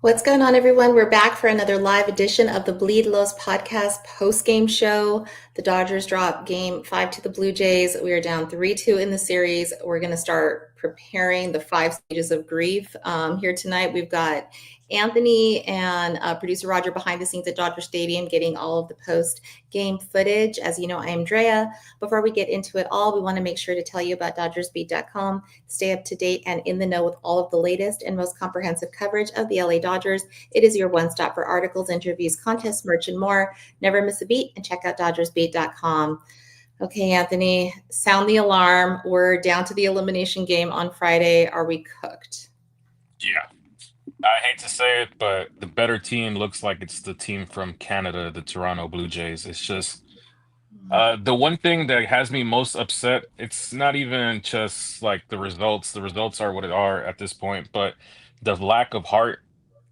What's going on, everyone? We're back for another live edition of the Bleed Los podcast post-game show. The Dodgers drop game five to the Blue Jays. We are down 3-2 in the series. We're going to start preparing the five stages of grief. Here tonight, we've got Anthony and producer Roger behind the scenes at Dodger Stadium getting all of the post-game footage. As you know, I am Drea. Before we get into it all, we want to make sure to tell you about DodgersBeat.com. Stay up to date and in the know with all of the latest and most comprehensive coverage of the LA Dodgers. It is your one stop for articles, interviews, contests, merch, and more. Never miss a beat and check out DodgersBeat.com. Okay, Anthony, sound the alarm. We're down to the elimination game on Friday. Are we cooked? Yeah, I hate to say it, but the better team looks like it's the team from Canada, the Toronto Blue Jays. It's just the one thing that has me most upset, it's not even just like the results. The results are what it are at this point, but the lack of heart,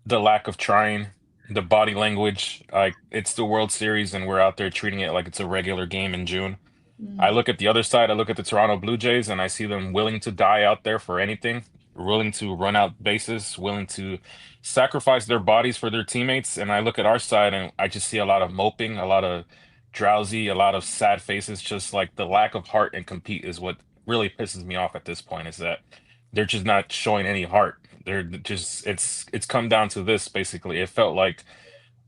the lack of trying, the body language. Like it's the World Series and we're out there treating it like it's a regular game in June. I look at the other side, I look at the Toronto Blue Jays, and I see them willing to die out there for anything, willing to run out bases, willing to sacrifice their bodies for their teammates. And I look at our side and I just see a lot of moping, a lot of drowsy, a lot of sad faces. Just like the lack of heart and compete is what really pisses me off at this point, is that they're just not showing any heart. They're just it's come down to this basically. I felt like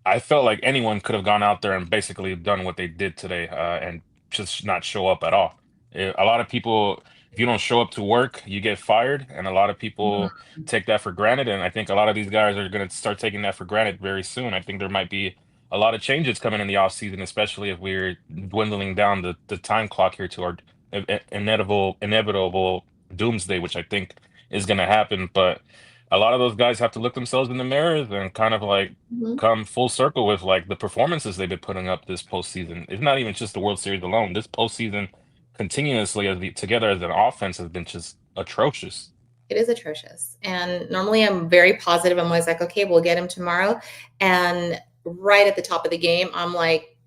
anyone could have gone out there and basically done what they did today, and just not show up at all. A lot of people, if you don't show up to work, you get fired, and a lot of people take that for granted. And I think a lot of these guys are going to start taking that for granted very soon. I think there might be a lot of changes coming in the off season, especially if we're dwindling down the time clock here to our inevitable doomsday, which I think is going to happen. But a lot of those guys have to look themselves in the mirrors and kind of like Mhm. come full circle with like the performances they've been putting up this postseason. It's not even just the World Series alone. This postseason, continuously together as an offense, has been just atrocious. It is atrocious. And normally I'm very positive. I'm always like, okay, we'll get him tomorrow. And right at the top of the game, I'm like,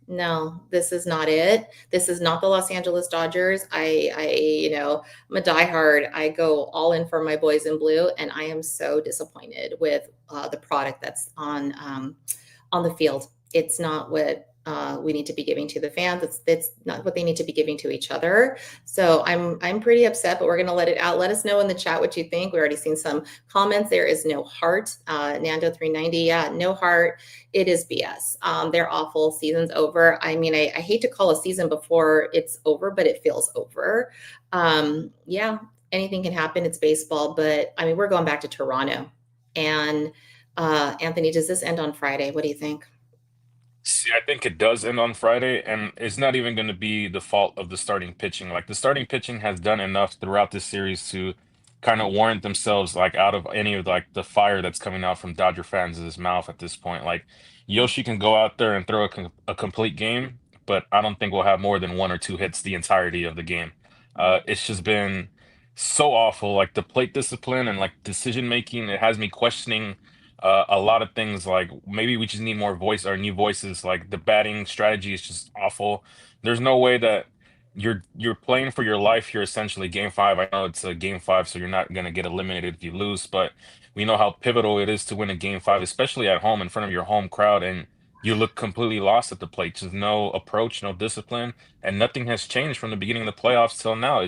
no, this is not it. This is not the Los Angeles Dodgers. I'm a diehard. I go all in for my boys in blue, and I am so disappointed with the product that's on the field. It's not what we need to be giving to the fans. It's not what they need to be giving to each other. So I'm pretty upset, but we're gonna let it out. Let us know in the chat what you think. We already seen some comments. There is no heart. Nando 390, yeah, no heart. It is BS. They're awful. Season's over. I mean, I hate to call a season before it's over, but it feels over. Yeah, anything can happen. It's baseball, but I mean, we're going back to Toronto. And Anthony, does this end on Friday? What do you think? See, I think it does end on Friday, and it's not even going to be the fault of the starting pitching. Like the starting pitching has done enough throughout this series to kind of warrant themselves like out of any of like the fire that's coming out from Dodger fans' mouth at this point. Like Yoshi can go out there and throw a complete game, but I don't think we'll have more than one or two hits the entirety of the game. It's just been so awful. Like the plate discipline and like decision making, it has me questioning a lot of things. Like maybe we just need more voice or new voices. Like the batting strategy is just awful. There's no way that you're playing for your life here, essentially. Game five, I know it's a game five, so you're not going to get eliminated if you lose, but we know how pivotal it is to win a game five, especially at home in front of your home crowd. And you look completely lost at the plate. Just no approach, no discipline, and nothing has changed from the beginning of the playoffs till now.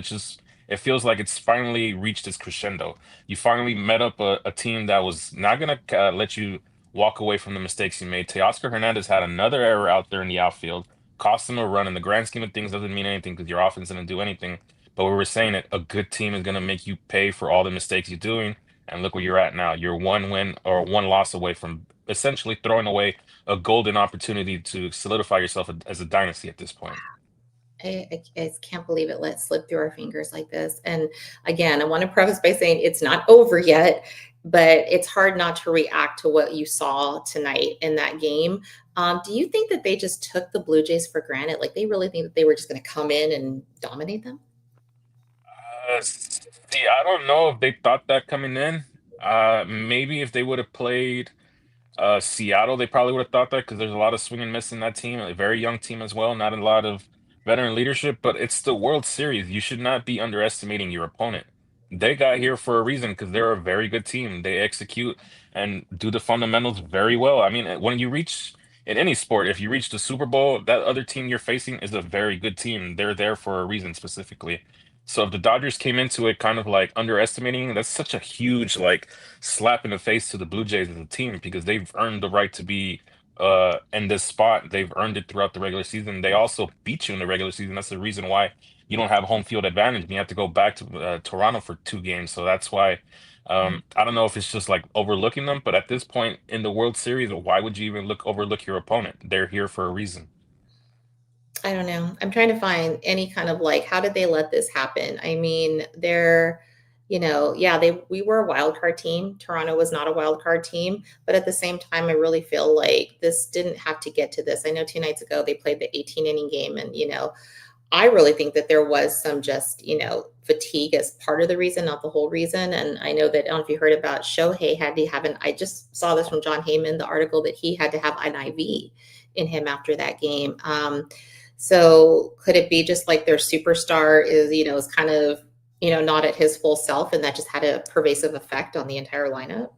It feels like it's finally reached its crescendo. You finally met up a team that was not going to let you walk away from the mistakes you made. Teoscar Hernandez had another error out there in the outfield, cost him a run. In the grand scheme of things, doesn't mean anything because your offense didn't do anything. But we were saying it, a good team is going to make you pay for all the mistakes you're doing. And look where you're at now. You're one win or one loss away from essentially throwing away a golden opportunity to solidify yourself as a dynasty at this point. I can't believe it let slip through our fingers like this. And again, I want to preface by saying it's not over yet, but it's hard not to react to what you saw tonight in that game. Do you think that they just took the Blue Jays for granted? Like they really think that they were just going to come in and dominate them? See, I don't know if they thought that coming in. Maybe if they would have played Seattle, they probably would have thought that because there's a lot of swing and miss in that team, a very young team as well, not a lot of veteran leadership, but it's the World Series. You should not be underestimating your opponent. They got here for a reason because they're a very good team. They execute and do the fundamentals very well. I mean, when you reach in any sport, if you reach the Super Bowl, that other team you're facing is a very good team. They're there for a reason specifically. So if the Dodgers came into it kind of like underestimating, that's such a huge like slap in the face to the Blue Jays as a team because they've earned the right to be in this spot. They've earned it throughout the regular season. They also beat you in the regular season. That's the reason why you don't have home field advantage and you have to go back to Toronto for 2 games. So that's why I don't know if it's just like overlooking them, but at this point in the World Series, why would you even overlook your opponent? They're here for a reason. I don't know. I'm trying to find any kind of like, how did they let this happen? I mean, they're, yeah, we were a wild card team. Toronto was not a wild card team, but at the same time, I really feel like this didn't have to get to this. I know 2 nights ago they played the 18 inning game, and I really think that there was some just, fatigue as part of the reason, not the whole reason. And I know that, I don't know if you heard about Shohei had to have I just saw this from John Heyman, the article that he had to have an IV in him after that game. So could it be just like their superstar is kind of, not at his full self, and that just had a pervasive effect on the entire lineup?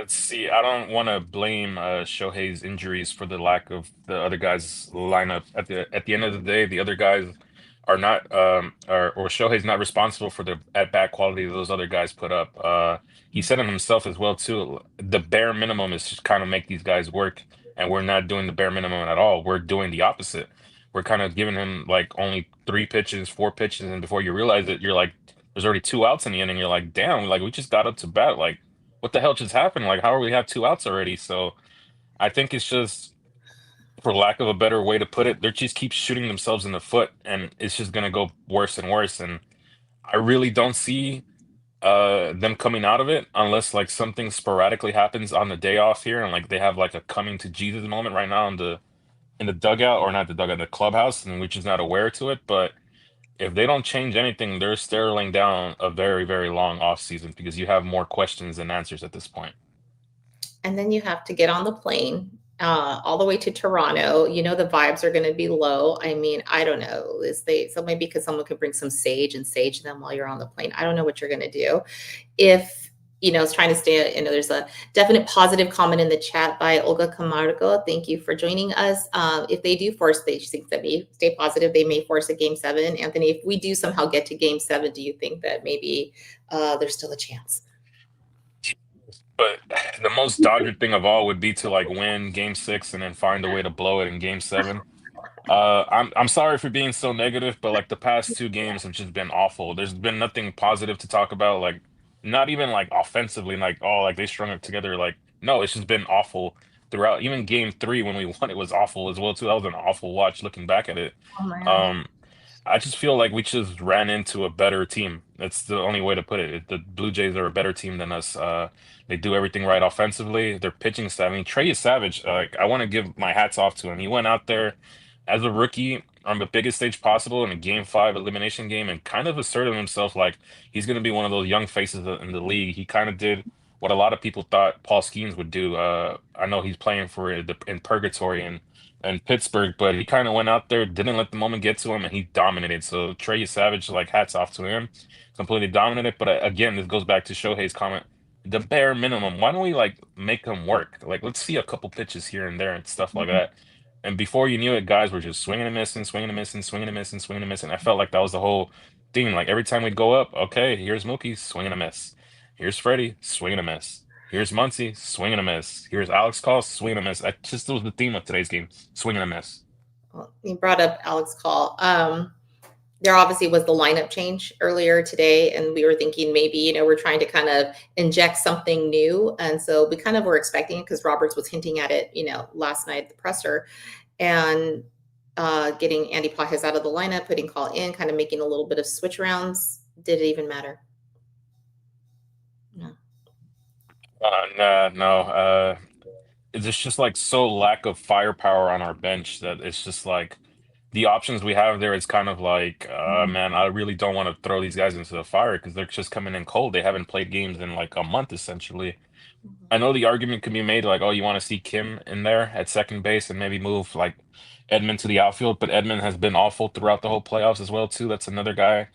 See, I don't want to blame Shohei's injuries for the lack of the other guys' lineup. At the end of the day, the other guys are not or Shohei's not responsible for the at bat quality those other guys put up. He said it himself as well too. The bare minimum is just kind of make these guys work, and we're not doing the bare minimum at all. We're doing the opposite. We're kind of giving him like only 3 pitches, 4 pitches, and before you realize it, you're like, there's already 2 outs in the inning. You're like, damn, like we just got up to bat, like what the hell just happened? Like, how are we have 2 outs already? So I think it's just, for lack of a better way to put it, they just keep shooting themselves in the foot, and it's just gonna go worse and worse. And I really don't see them coming out of it unless like something sporadically happens on the day off here, and like they have like a coming to Jesus moment right now in the dugout, or not the dugout, the clubhouse, and we're just not aware to it. But if they don't change anything, they're staring down a very, very long off season because you have more questions than answers at this point. And then you have to get on the plane all the way to Toronto. The vibes are going to be low. I mean, I don't know. So maybe because someone could bring some sage and sage them while you're on the plane. I don't know what you're going to do. If it's trying to stay. There's a definite positive comment in the chat by Olga Camargo. Thank you for joining us. If they do force, they think that we stay positive. They may force a game 7. Anthony, if we do somehow get to game 7, do you think that maybe there's still a chance? But the most Dodger thing of all would be to like win game 6 and then find a way to blow it in game 7. I'm sorry for being so negative, but like the past 2 games have just been awful. There's been nothing positive to talk about, like not even like offensively, like oh like they strung it together. Like no, it's just been awful throughout. Even game 3 when we won, it was awful as well too. That was an awful watch looking back at it. Oh man. Um, I just feel like we just ran into a better team. That's the only way to put it. The Blue Jays are a better team than us. They do everything right offensively. Their pitching staff. I mean, Trey is savage. Like I want to give my hats off to him. He went out there as a rookie on the biggest stage possible in a Game 5 elimination game and kind of asserted himself like he's going to be one of those young faces in the league. He kind of did what a lot of people thought Paul Skeens would do. I know he's playing for in purgatory and Pittsburgh, but he kind of went out there, didn't let the moment get to him, and he dominated. So Trey Savage, like hats off to him, completely dominated. But again, this goes back to Shohei's comment, the bare minimum. Why don't we like make them work? Like let's see a couple pitches here and there and stuff like that. And before you knew it, guys were just swinging and missing, swinging and missing, swinging and missing, swinging and missing. I felt like that was the whole theme. Like every time we'd go up, okay, here's Mookie, swinging a miss. Here's Freddie, swinging a miss. Here's Muncy, swing and a miss. Here's Alex Call, swing and a miss. That just was the theme of today's game, swing and a miss. Well, you brought up Alex Call. There obviously was the lineup change earlier today, and we were thinking maybe we're trying to kind of inject something new, and so we kind of were expecting it because Roberts was hinting at it last night at the presser, and getting Andy Pajes out of the lineup, putting Call in, kind of making a little bit of switch rounds. Did it even matter? No. Nah, no. It's just like so lack of firepower on our bench that it's just like the options we have there. It's kind of like, Mhm. man, I really don't want to throw these guys into the fire because they're just coming in cold. They haven't played games in like a month essentially. I know the argument can be made like, oh, you want to see Kim in there at second base and maybe move like Edmund to the outfield, but Edmund has been awful throughout the whole playoffs as well too. That's another guy.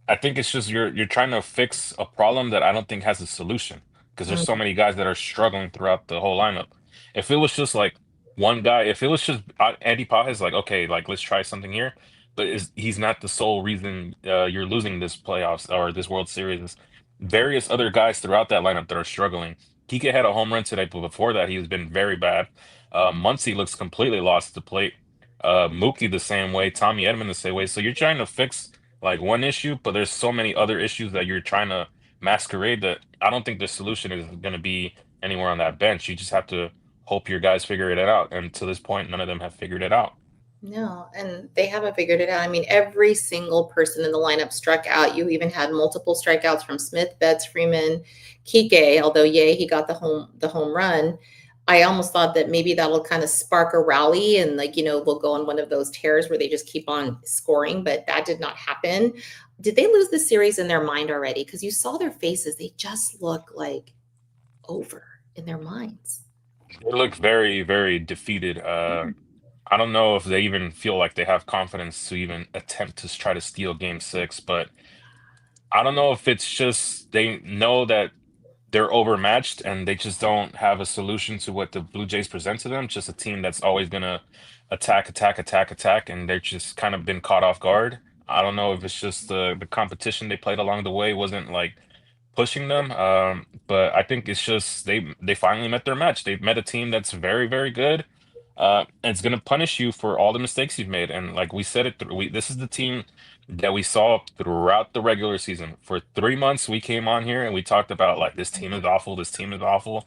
I think it's just you're trying to fix a problem that I don't think has a solution because there's so Mm, many guys that are struggling throughout the whole lineup. If it was just like one guy, if it was just Andy Pages, like okay, like let's try something here, but he's not the sole reason you're losing this playoffs or this World Series. There's various other guys throughout that lineup that are struggling. Kike had a home run today, but before that, he's been very bad. Muncy looks completely lost at the plate. Mookie the same way, Tommy Edman the same way. So you're trying to fix like one issue, but there's so many other issues that you're trying to masquerade that I don't think the solution is going to be anywhere on that bench. You just have to hope your guys figure it out. And to this point, none of them have figured it out. no, and they haven't figured it out. I mean, every single person in the lineup struck out. You even had multiple strikeouts from Smith, Betts, Freeman, Kike. Although, yay, he got the home run. I almost thought that maybe that'll kind of spark a rally and like they'll go on one of those tears where they just keep on scoring, but that did not happen. Did they lose the series in their mind already? Because you saw their faces; they just look like over in their minds. They look very, very defeated. I don't know if they even feel like they have confidence to even attempt to try to steal game six, but I don't know if it's just they know that they're overmatched and they just don't have a solution to what the Blue Jays present to them. Just a team that's always gonna attack, attack, attack, attack, and they've just kind of been caught off guard. I don't know if it's just the competition they played along the way wasn't like pushing them. But I think it's just they finally met their match. They've met a team that's very, very good. And it's gonna punish you for all the mistakes you've made. And like we said it, this is the team that we saw throughout the regular season. For 3 months, we came on here and we talked about like this team is awful, this team is awful.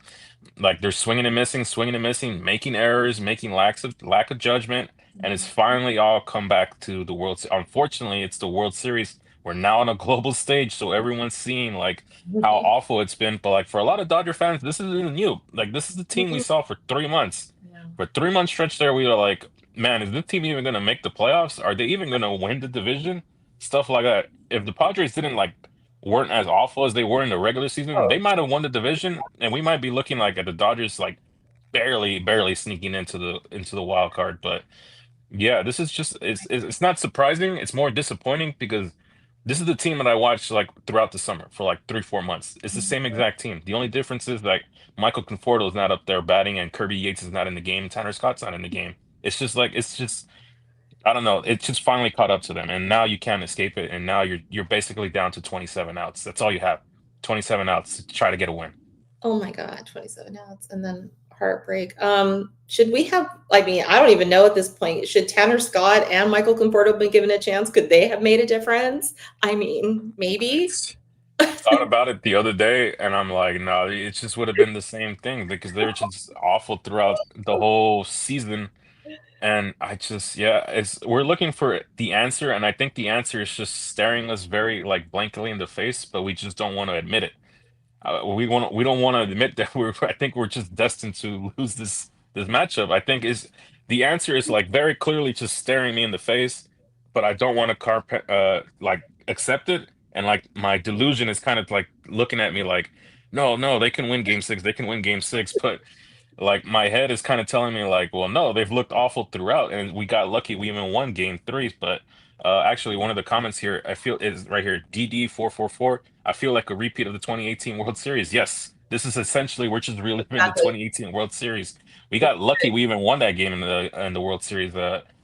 Like they're swinging and missing, making errors, making lack of judgment, and it's finally all come back to the Unfortunately, it's the World Series. We're now on a global stage, so everyone's seeing like how awful it's been. But like for a lot of Dodger fans, this isn't new. Like this is the team we saw for 3 months. Yeah. For 3 month stretch there, we were like, man, is this team even gonna make the playoffs? Are they even gonna win the division? Stuff like that. If the Padres didn't like weren't as awful as they were in the regular season, they Oh, might have won the division, and we might be looking like at the Dodgers like barely, barely sneaking into the wild card. But yeah, this is just it's not surprising. It's more disappointing because this is the team that I watched like throughout the summer for like 3, 4 months. It's the same exact team. The only difference is like Michael Conforto is not up there batting and Kirby Yates is not in the game. Tanner Scott's not in the game. It's just I don't know. It just finally caught up to them, and now you can't escape it. And now you're basically down to 27 outs. That's all you have. 27 outs to try to get a win. oh my God, 27 outs and then heartbreak. Should we have, I mean, I don't even know at this point, should Tanner Scott and Michael Conforto be given a chance? Could they have made a difference? I mean, maybe. Thought about it the other day, and I'm like, no, it just would have been the same thing because they were just awful throughout the whole season. And I just, yeah, it's we're looking for the answer, and I think the answer is just staring us very like blankly in the face, but we just don't want to admit it. We don't want to admit that we're I think we're just destined to lose this matchup. I think is the answer is like very clearly just staring me in the face, but I don't want to like accept it. And like my delusion is kind of like looking at me like, no, no, they can win game six, they can win game six. But like my head is kind of telling me like, well, no, they've looked awful throughout, and we got lucky we even won game three. But actually, one of the comments here I feel is right here, DD444. I feel like a repeat of the 2018 World Series. Yes, this is essentially we're just reliving the Exactly. 2018 World Series. We got lucky we even won that game in the World Series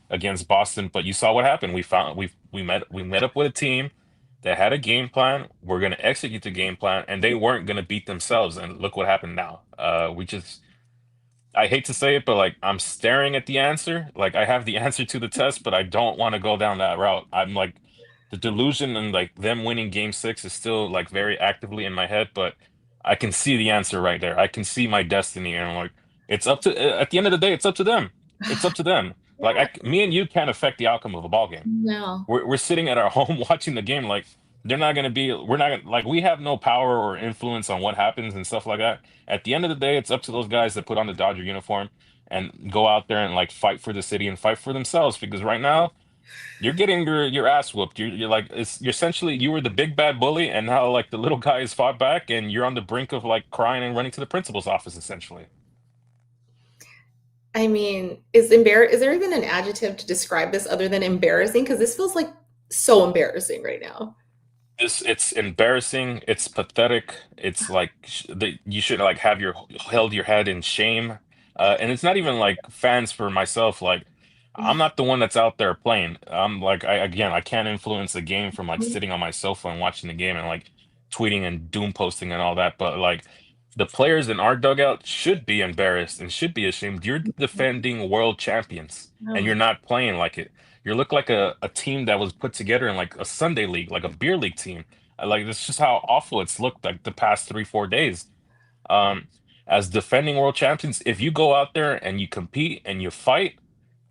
against Boston. But you saw what happened. We met up with a team that had a game plan. We're gonna execute the game plan, and they weren't gonna beat themselves. And look what happened now. We just I hate to say it, but like I'm staring at the answer. Like I have the answer to the test, but I don't want to go down that route. I'm like the delusion and like them winning game six is still like very actively in my head, but I can see the answer right there. I can see my destiny, and I'm like, it's up to at the end of the day, it's up to them. It's up to them. Like Yeah, me and you can't affect the outcome of a ball game. no. We're sitting at our home watching the game. Like they're not gonna be. We're not gonna like we have no power or influence on what happens and stuff like that. At the end of the day, it's up to those guys that put on the Dodger uniform and go out there and like fight for the city and fight for themselves. Because right now you're getting your ass whooped. You're like you're essentially you were the big bad bully, and now like the little guy has fought back, and you're on the brink of like crying and running to the principal's office essentially. I mean, is there even an adjective to describe this other than embarrassing? Because this feels like so embarrassing right now. It's embarrassing. It's pathetic. It's like you should like have your held your head in shame. And it's not even like fans for myself. Like I'm not the one that's out there playing. I'm like I can't influence the game from like sitting on my sofa and watching the game and like tweeting and doom posting and all that. But like the players in our dugout should be embarrassed and should be ashamed. You're the defending world champions and you're No. not playing like it. You look like a team that was put together in like a Sunday league, like a beer league team. Like that's just how awful it's looked like the past 3, 4 days. Um, as defending world champions, if you go out there and you compete and you fight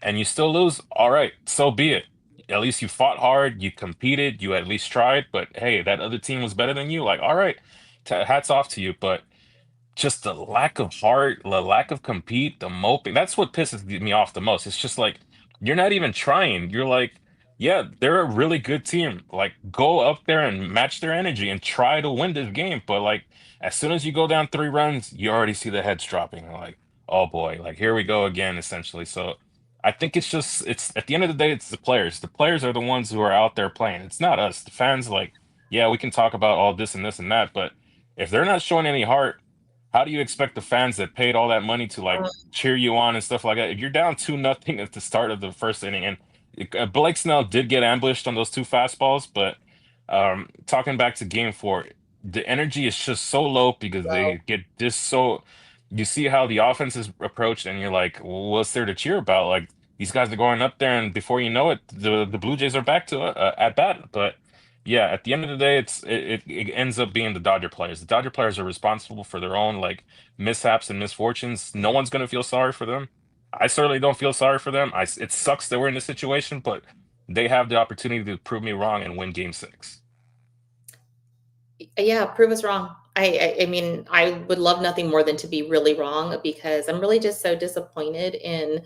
and you still lose, all right, so be it. At least you fought hard, you competed, you at least tried. But hey, that other team was better than you. Like, all right, hats off to you. But just the lack of heart, the lack of compete, the moping. That's what pisses me off the most. It's just like you're not even trying. You're like, yeah, they're a really good team. Like, go up there and match their energy and try to win this game. But like, as soon as you go down 3 runs, you already see the heads dropping. Like, oh boy, like here we go again, essentially. So I think it's at the end of the day, it's the players. The players are the ones who are out there playing. It's not us. The fans, like, yeah, we can talk about all this and that, but if they're not showing any heart, how do you expect the fans that paid all that money to like cheer you on and stuff like that? If you're down 2-0 at the start of the first inning, and Blake Snell did get ambushed on those 2 fastballs, but talking back to Game 4, the energy is just so low because they get this so. You see how the offense is approached, and you're like, well, what's there to cheer about? Like these guys are going up there, and before you know it, the Blue Jays are back to at bat, but. Yeah, at the end of the day, it ends up being the Dodger players. The Dodger players are responsible for their own like mishaps and misfortunes. No one's gonna feel sorry for them. I certainly don't feel sorry for them. It sucks that we're in this situation, but they have the opportunity to prove me wrong and win Game 6. Yeah, prove us wrong. I mean, I would love nothing more than to be really wrong because I'm really just so disappointed in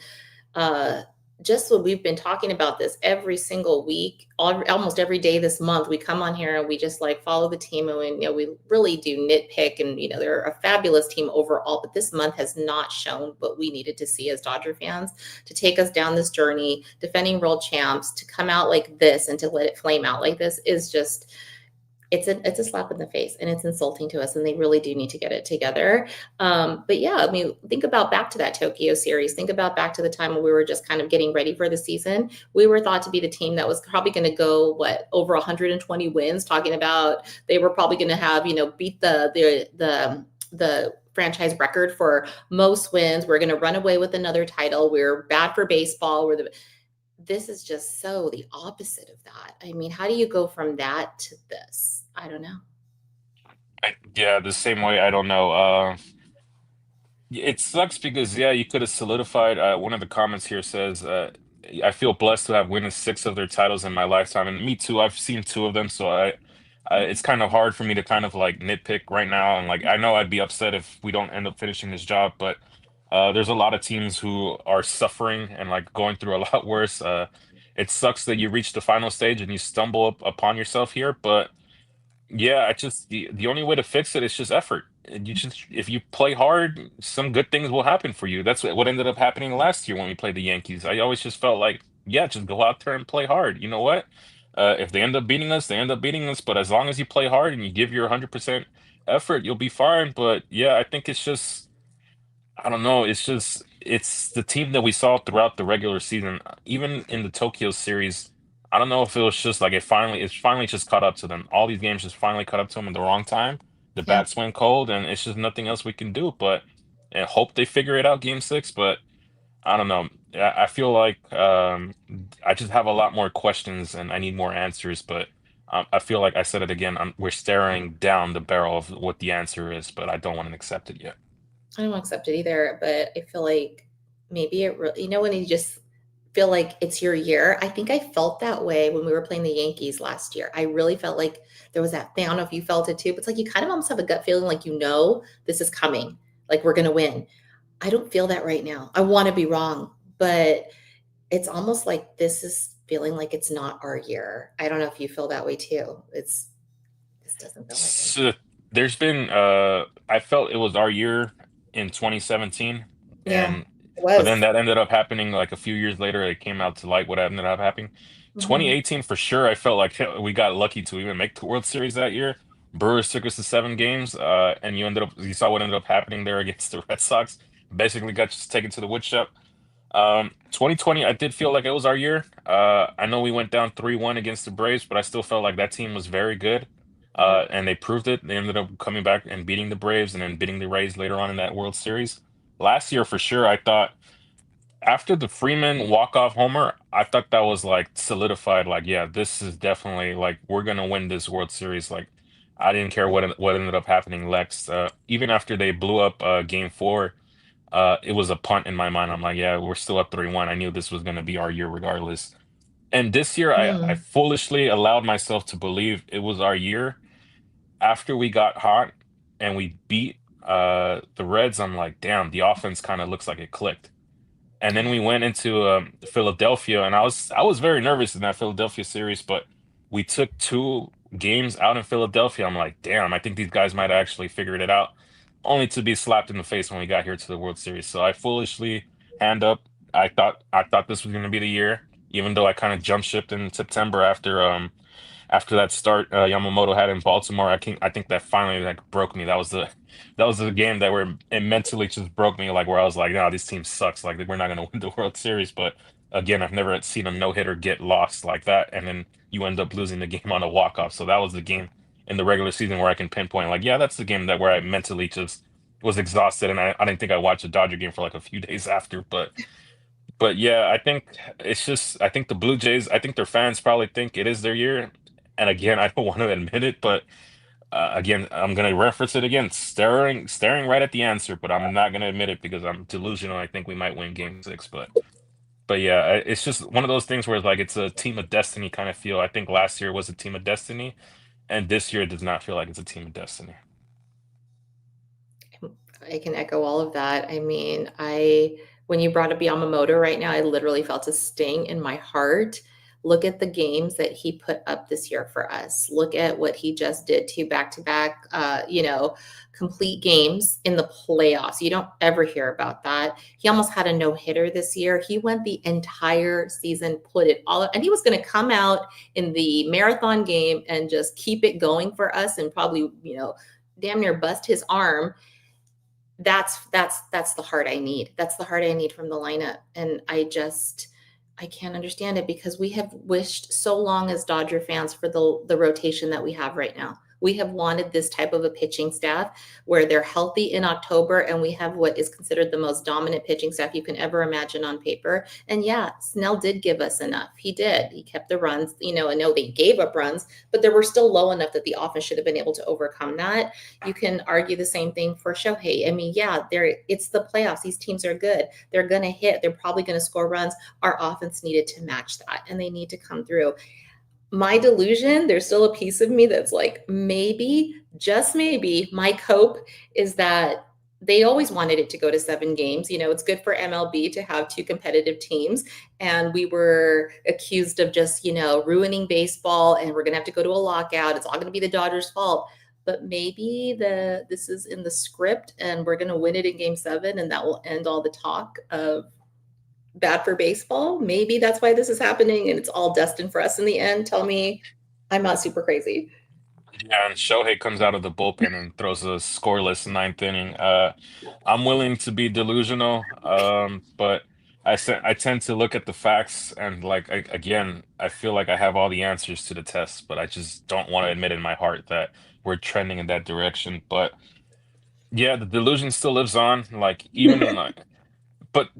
uh, just what we've been talking about this every single week, almost every day this month. We come on here and we just like follow the team, and we really do nitpick. And they're a fabulous team overall, but this month has not shown what we needed to see as Dodger fans to take us down this journey, defending world champs, to come out like this and to let it flame out like this is just it's a slap in the face, and it's insulting to us, and they really do need to get it together. But yeah, I mean, think about back to that Tokyo series. Think about back to the time when we were just kind of getting ready for the season. We were thought to be the team that was probably going to go over 120 wins. Talking about they were probably going to have beat the franchise record for most wins. We're going to run away with another title. We're bad for baseball. This is just so the opposite of that. I mean, how do you go from that to this? I don't know. Yeah, the same way. I don't know. It sucks because yeah, you could have solidified. One of the comments here says, "I feel blessed to have won 6 of their titles in my lifetime," and me too. I've seen 2 of them, so it's kind of hard for me to kind of like nitpick right now. And like, I know I'd be upset if we don't end up finishing this job, but there's a lot of teams who are suffering and like going through a lot worse. It sucks that you reach the final stage and you stumble upon yourself here, but. Yeah, I just the only way to fix it is just effort. And you just if you play hard, some good things will happen for you. That's what ended up happening last year when we played the Yankees. I always just felt like, yeah, just go out there and play hard. You know what? If they end up beating us, they end up beating us. But as long as you play hard and you give your 100% effort, you'll be fine. But yeah, I think it's just I don't know. It's just it's the team that we saw throughout the regular season, even in the Tokyo series. I don't know if it was just like it's finally just caught up to them. All these games just finally caught up to them in the wrong time. The Yeah. bats went cold, and it's just nothing else we can do. But I hope they figure it out Game 6. But I don't know. I feel like I just have a lot more questions, and I need more answers. But I feel like I said it again. We're staring down the barrel of what the answer is, but I don't want to accept it yet. I don't accept it either, but I feel like maybe it really, when you just feel like it's your year. I think I felt that way when we were playing the Yankees last year. I really felt like there was that thing. I don't know if you felt it too, but it's like you kind of almost have a gut feeling like this is coming, like we're going to win. I don't feel that right now. I want to be wrong, but it's almost like this is feeling like it's not our year. I don't know if you feel that way too. This doesn't feel like it. So there's been I felt it was our year in 2017 Yeah. and It But then was. that ended up happening like a few years later. It came out to light what ended up happening. Mhm. 2018 for sure. I felt like we got lucky to even make the World Series that year. Brewers took us to 7 games, and you saw what ended up happening there against the Red Sox. Basically, got just taken to the woodshop. 2020, I did feel like it was our year. I know we went down 3-1 against the Braves, but I still felt like that team was very good. Yeah. And they proved it. They ended up coming back and beating the Braves and then beating the Rays later on in that World Series. Last year, for sure, I thought after the Freeman walk-off homer, I thought that was like solidified. Like, yeah, this is definitely like we're gonna win this World Series. Like, I didn't care what ended up happening next. Even after they blew up Game 4, it was a punt in my mind. I'm like, yeah, we're still up 3-1. I knew this was going to be our year regardless. And this year, I Mm. foolishly allowed myself to believe it was our year. After we got hot and we beat the Reds, I'm like, damn, the offense kind of looks like it clicked. And then we went into Philadelphia, and I was very nervous in that Philadelphia series, but we took 2 games out in Philadelphia. I'm like, damn, I think these guys might have actually figured it out, only to be slapped in the face when we got here to the World Series. So I foolishly hand up. I thought this was going to be the year, even though I kind of jump shipped in September after that start Yamamoto had in Baltimore. I think that finally like broke me. That was the game that where it mentally just broke me, like where I was like, no, this team sucks. Like we're not gonna win the World Series. But again, I've never seen a no-hitter get lost like that, and then you end up losing the game on a walk-off. So that was the game in the regular season where I can pinpoint, like, yeah, that's the game that where I mentally just was exhausted, and I didn't think I watched a Dodger game for like a few days after. But yeah, I think it's just I think the Blue Jays, I think their fans probably think it is their year. And again, I don't want to admit it, but again, I'm gonna reference it again, staring right at the answer, but I'm not gonna admit it because I'm delusional. I think we might win Game 6, but yeah, it's just one of those things where it's like it's a team of destiny kind of feel. I think last year was a team of destiny, and this year does not feel like it's a team of destiny. I can echo all of that. I mean, when you brought up Yamamoto right now, I literally felt a sting in my heart. Look at the games that he put up this year for us. Look at what he just did to back-to-back, complete games in the playoffs. You don't ever hear about that. He almost had a no-hitter this year. He went the entire season, put it all, and he was going to come out in the marathon game and just keep it going for us and probably, damn near bust his arm. That's the heart I need. That's the heart I need from the lineup. And I can't understand it because we have wished so long as Dodger fans for the rotation that we have right now. We have wanted this type of a pitching staff where they're healthy in October and we have what is considered the most dominant pitching staff you can ever imagine on paper. And yeah, Snell did give us enough. He did. He kept the runs. I know they gave up runs, but they were still low enough that the offense should have been able to overcome that. You can argue the same thing for Shohei. I mean, yeah, it's the playoffs. These teams are good. They're going to hit. They're probably going to score runs. Our offense needed to match that, and they need to come through. My delusion, there's still a piece of me that's like, maybe, just maybe, my cope is that they always wanted it to go to 7 games. It's good for MLB to have 2 competitive teams. And we were accused of just, ruining baseball and we're going to have to go to a lockout. It's all going to be the Dodgers' fault. But maybe this is in the script and we're going to win it in Game 7 and that will end all the talk of bad for baseball. Maybe that's why this is happening and it's all destined for us in the end. Tell me I'm not super crazy. Yeah, and Shohei comes out of the bullpen and throws a scoreless ninth inning. I'm willing to be delusional, but I tend to look at the facts and like again, I feel like I have all the answers to the test, but I just don't want to admit in my heart that we're trending in that direction. But yeah, the delusion still lives on. Like even like but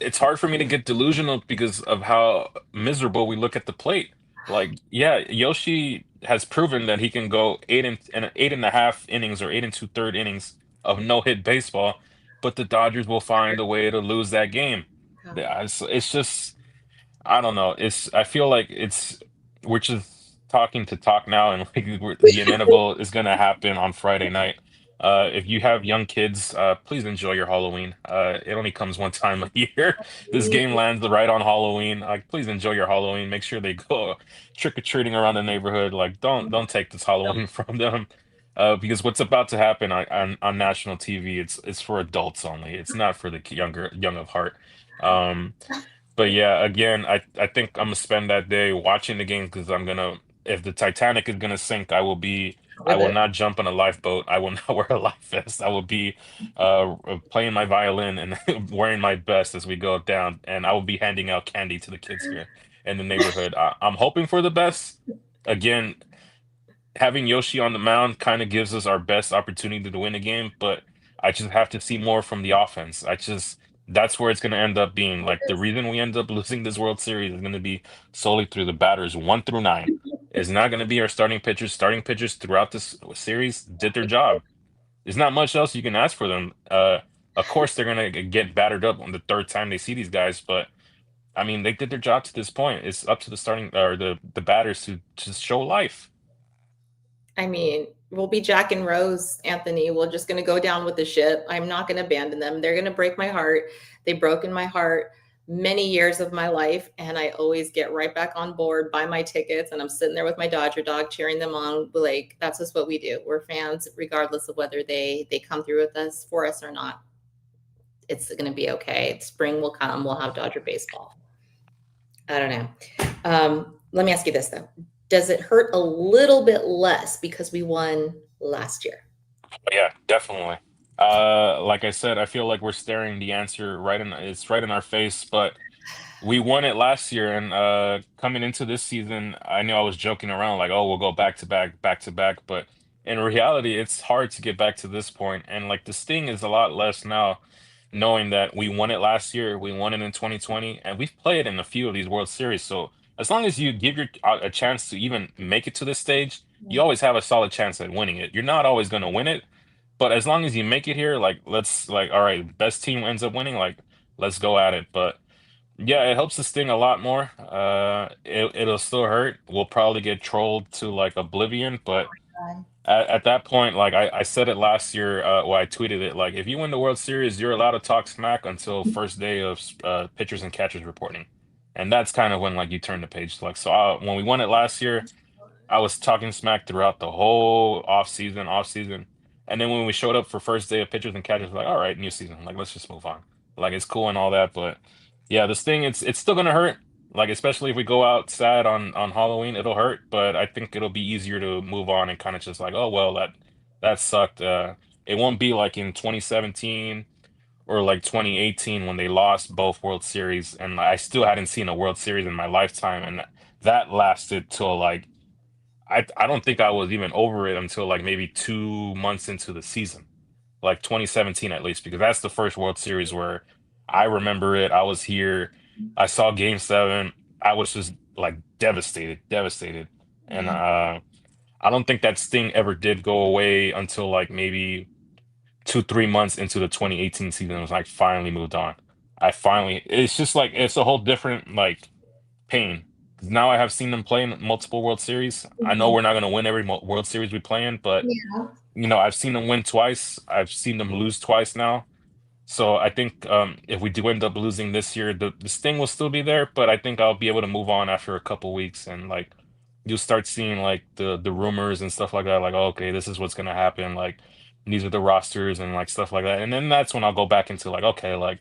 it's hard for me to get delusional because of how miserable we look at the plate. Like, yeah, Yoshi has proven that he can go 8.5 innings or 8 and 2/3 innings of no-hit baseball, but the Dodgers will find a way to lose that game. Yeah. It's just I don't know. I feel like we're just talking to talk now, and like the inevitable is gonna happen on Friday night. If you have young kids, please enjoy your Halloween. It only comes one time a year. This game lands right on Halloween. Like, please enjoy your Halloween. Make sure they go trick or treating around the neighborhood. Like, don't take this Halloween from them. Because what's about to happen on national TV, it's for adults only. It's not for the young of heart. Um, but yeah, again, I think I'm gonna spend that day watching the game because I'm gonna if the Titanic is gonna sink, I with will it. not jump on a lifeboat. I will not wear a life vest. I will be playing my violin and wearing my best as we go down, and I will be handing out candy to the kids here in the neighborhood. I'm hoping for the best. Again, having Yoshi on the mound kind of gives us our best opportunity to win a game, but I just have to see more from the offense. That's where it's going to end up being. It Like the is. reason we end up losing this World Series is going to be solely through the batters 1 through 9. It's not going to be our starting pitchers. Starting pitchers throughout this series did their job. There's not much else you can ask for them. Of course, they're going to get battered up on the third time they see these guys, but I mean, they did their job to this point. It's up to the starting or the batters to just show life. I mean, we'll be Jack and Rose, Anthony. We're just going to go down with the ship. I'm not going to abandon them. They're going to break my heart. They've broken my heart many years of my life. And I always get right back on board, buy my tickets, and I'm sitting there with my Dodger dog cheering them on. Like, that's just what we do. We're fans, regardless of whether they come through with us for us or not. It's going to be okay. Spring will come. We'll have Dodger baseball. I don't know. Let me ask you this though. Does it hurt a little bit less because we won last year? Yeah, definitely. Like I said, I feel like we're staring the answer it's right in our face, but we won it last year, and coming into this season, I knew I was joking around like, oh, we'll go back to back, but in reality, it's hard to get back to this point, and like the sting is a lot less now, knowing that we won it last year, we won it in 2020, and we've played in a few of these World Series. So as long as you give a chance to even make it to this stage, you always have a solid chance at winning it. You're not always going to win it, but as long as you make it here, like let's like, all right, best team ends up winning, like let's go at it. But yeah, it helps the sting a lot more. It'll still hurt. We'll probably get trolled to like oblivion, but at that point, like I said it last year, well, I tweeted it, like if you win the World Series, you're allowed to talk smack until first day of pitchers and catchers reporting, and that's kind of when like you turn the page. Like so, when we won it last year. I was talking smack throughout the whole off season. And then when we showed up for first day of pitchers and catchers, we're like, all right, new season. Like, let's just move on. Like, it's cool and all that, but yeah, this thing, it's still gonna hurt. Like, especially if we go out sad on Halloween, it'll hurt. But I think it'll be easier to move on and kind of just like, oh well, that sucked. It won't be like in 2017 or like 2018 when they lost both World Series, and I still hadn't seen a World Series in my lifetime, and that lasted till like I don't think I was even over it until like maybe 2 months into the season, like 2017 at least, because that's the first World Series where I remember it. I was here. I saw Game 7. I was just like devastated. And Yeah. I don't think that sting ever did go away until like maybe 2, 3 months into the 2018 season. It was like finally moved on. It's just like it's a whole different like pain. 'Cause now I have seen them play in multiple World Series. I know Mhm. we're not going to win every World Series we play in, but Yeah. I've seen them win twice. I've seen them lose twice now. So I think if we do end up losing this year, the sting will still be there, but I think I'll be able to move on after a couple weeks, and like you'll start seeing like the rumors and stuff like that, like, oh, okay, this is what's going to happen. Like these are the rosters and like stuff like that. And then that's when I'll go back into like, okay, like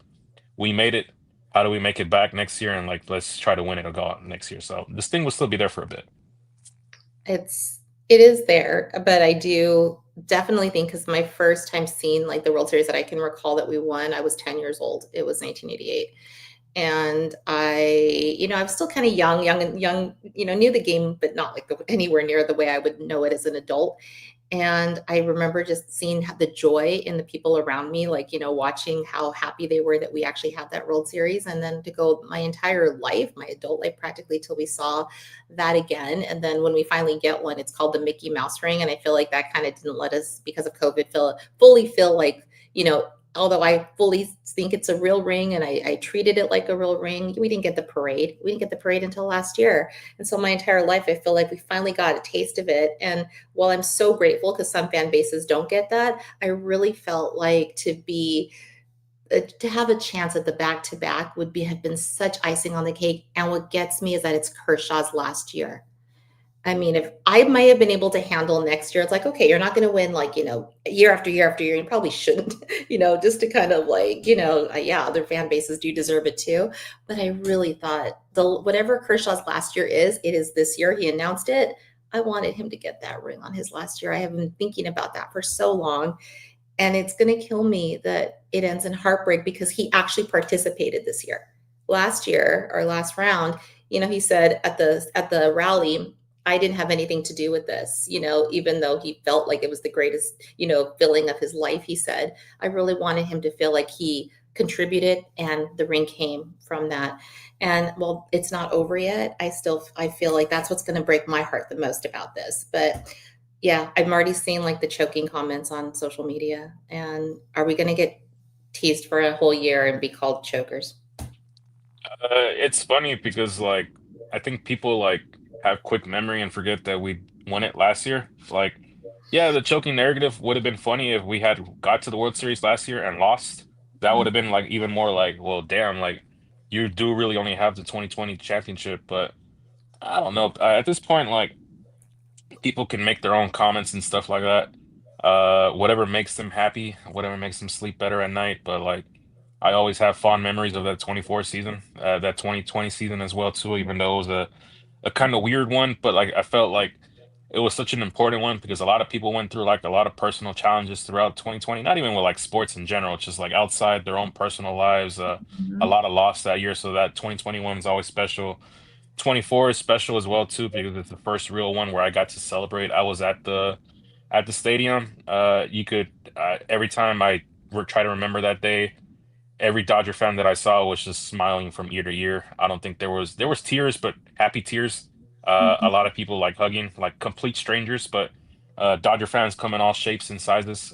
we made it. How do we make it back next year? And like, let's try to win it or go out next year. So this thing will still be there for a bit. It is there, but I do definitely think because my first time seeing like the World Series that I can recall that we won, I was 10 years old. It was 1988. And I was still kind of young, knew the game, but not like anywhere near the way I would know it as an adult. And I remember just seeing the joy in the people around me, like, watching how happy they were that we actually had that World Series. And then to go my entire life, my adult life, practically till we saw that again. And then when we finally get one, it's called the Mickey Mouse ring. And I feel like that kind of didn't let us, because of COVID, fully feel like, although I fully think it's a real ring and I treated it like a real ring, we didn't get the parade. We didn't get the parade until last year. And so my entire life, I feel like we finally got a taste of it. And while I'm so grateful because some fan bases don't get that, I really felt like to have a chance at the back to back would have been such icing on the cake. And what gets me is that it's Kershaw's last year. I mean, if I might have been able to handle next year, it's like, okay, you're not going to win like, year after year after year. You probably shouldn't, just to kind of like, yeah, other fan bases do deserve it too. But I really thought the whatever Kershaw's last year is, it is this year. He announced it. I wanted him to get that ring on his last year. I have been thinking about that for so long. And it's going to kill me that it ends in heartbreak because he actually participated this year. Last year or last round, he said at the rally, I didn't have anything to do with this, even though he felt like it was the greatest, feeling of his life. He said, I really wanted him to feel like he contributed and the ring came from that. And well, it's not over yet. I feel like that's what's going to break my heart the most about this. But yeah, I'm already seeing like the choking comments on social media. And are we going to get teased for a whole year and be called chokers? It's funny because like I think people like have quick memory and forget that we won it last year. Like, yeah, the choking narrative would have been funny if we had got to the World Series last year and lost. That would have been like even more like, well, damn, like you do really only have the 2020 championship. But I don't know. At this point, like people can make their own comments and stuff like that. Whatever makes them happy, whatever makes them sleep better at night. But like, I always have fond memories of that 24 season, that 2020 season as well too. Even though it was a kind of weird one, but like I felt like it was such an important one because a lot of people went through like a lot of personal challenges throughout 2020. Not even with like sports in general, just like outside their own personal lives. A Mhm. lot of loss that year, so that 2021 is always special. 24 is special as well too because it's the first real one where I got to celebrate. I was at the stadium. You could every time I try to remember that day, every Dodger fan that I saw was just smiling from ear to ear. I don't think there was tears, but happy tears. A Mhm. lot of people like hugging, like complete strangers, but Dodger fans come in all shapes and sizes.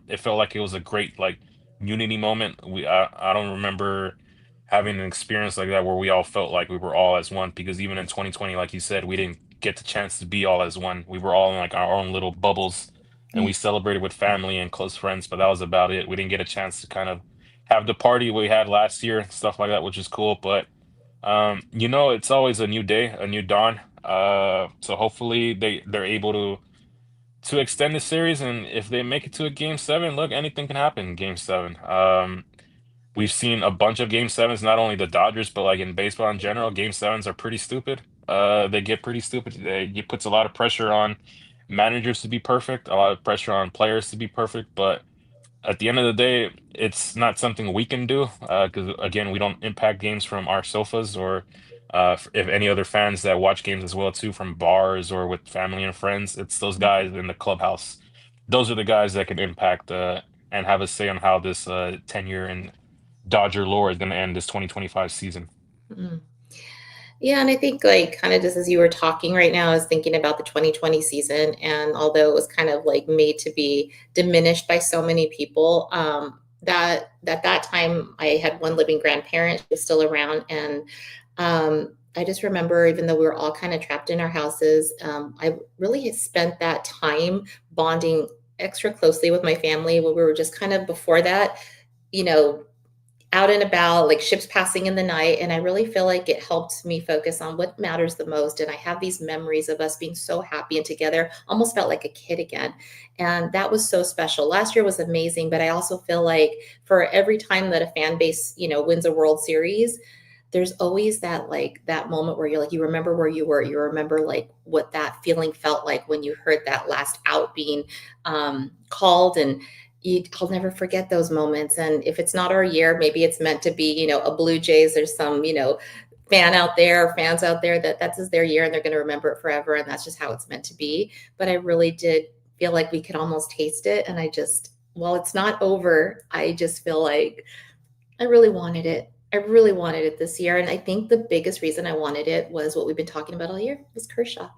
It felt like it was a great like unity moment. I don't remember having an experience like that where we all felt like we were all as one because even in 2020, like you said, we didn't get the chance to be all as one. We were all in like our own little bubbles and we Yeah. celebrated with family and close friends, but that was about it. We didn't get a chance to kind of have the party we had last year, stuff like that, which is cool. But it's always a new day, a new dawn. So hopefully they're able to extend the series, and if they make it to a game seven, look, anything can happen in game seven. We've seen a bunch of game sevens, not only the Dodgers, but like in baseball in general, game sevens are pretty stupid. They get pretty stupid. It puts a lot of pressure on managers to be perfect, a lot of pressure on players to be perfect, but at the end of the day, it's not something we can do because again, we don't impact games from our sofas or if any other fans that watch games as well too from bars or with family and friends. It's those guys in the clubhouse. Those are the guys that can impact and have a say on how this tenure in Dodger lore is going to end this 2025 season. Mm. Yeah, and I think like kind of just as you were talking right now, I was thinking about the 2020 season, and although it was kind of like made to be diminished by so many people, that at that time I had one living grandparent who was still around, and I just remember even though we were all kind of trapped in our houses, I really had spent that time bonding extra closely with my family when we were just kind of before that, you know, out and about, like ships passing in the night. And I really feel like it helped me focus on what matters the most. And I have these memories of us being so happy and together, almost felt like a kid again. And that was so special. Last year was amazing, but I also feel like for every time that a fan base, wins a World Series, there's always that like that moment where you're like, you remember where you were, you remember like what that feeling felt like when you heard that last out being called. And I'll never forget those moments. And if it's not our year, maybe it's meant to be, a Blue Jays. There's some, fans out there that that's their year and they're going to remember it forever. And that's just how it's meant to be. But I really did feel like we could almost taste it. And while it's not over, I just feel like I really wanted it. I really wanted it this year. And I think the biggest reason I wanted it was what we've been talking about all year was Kershaw.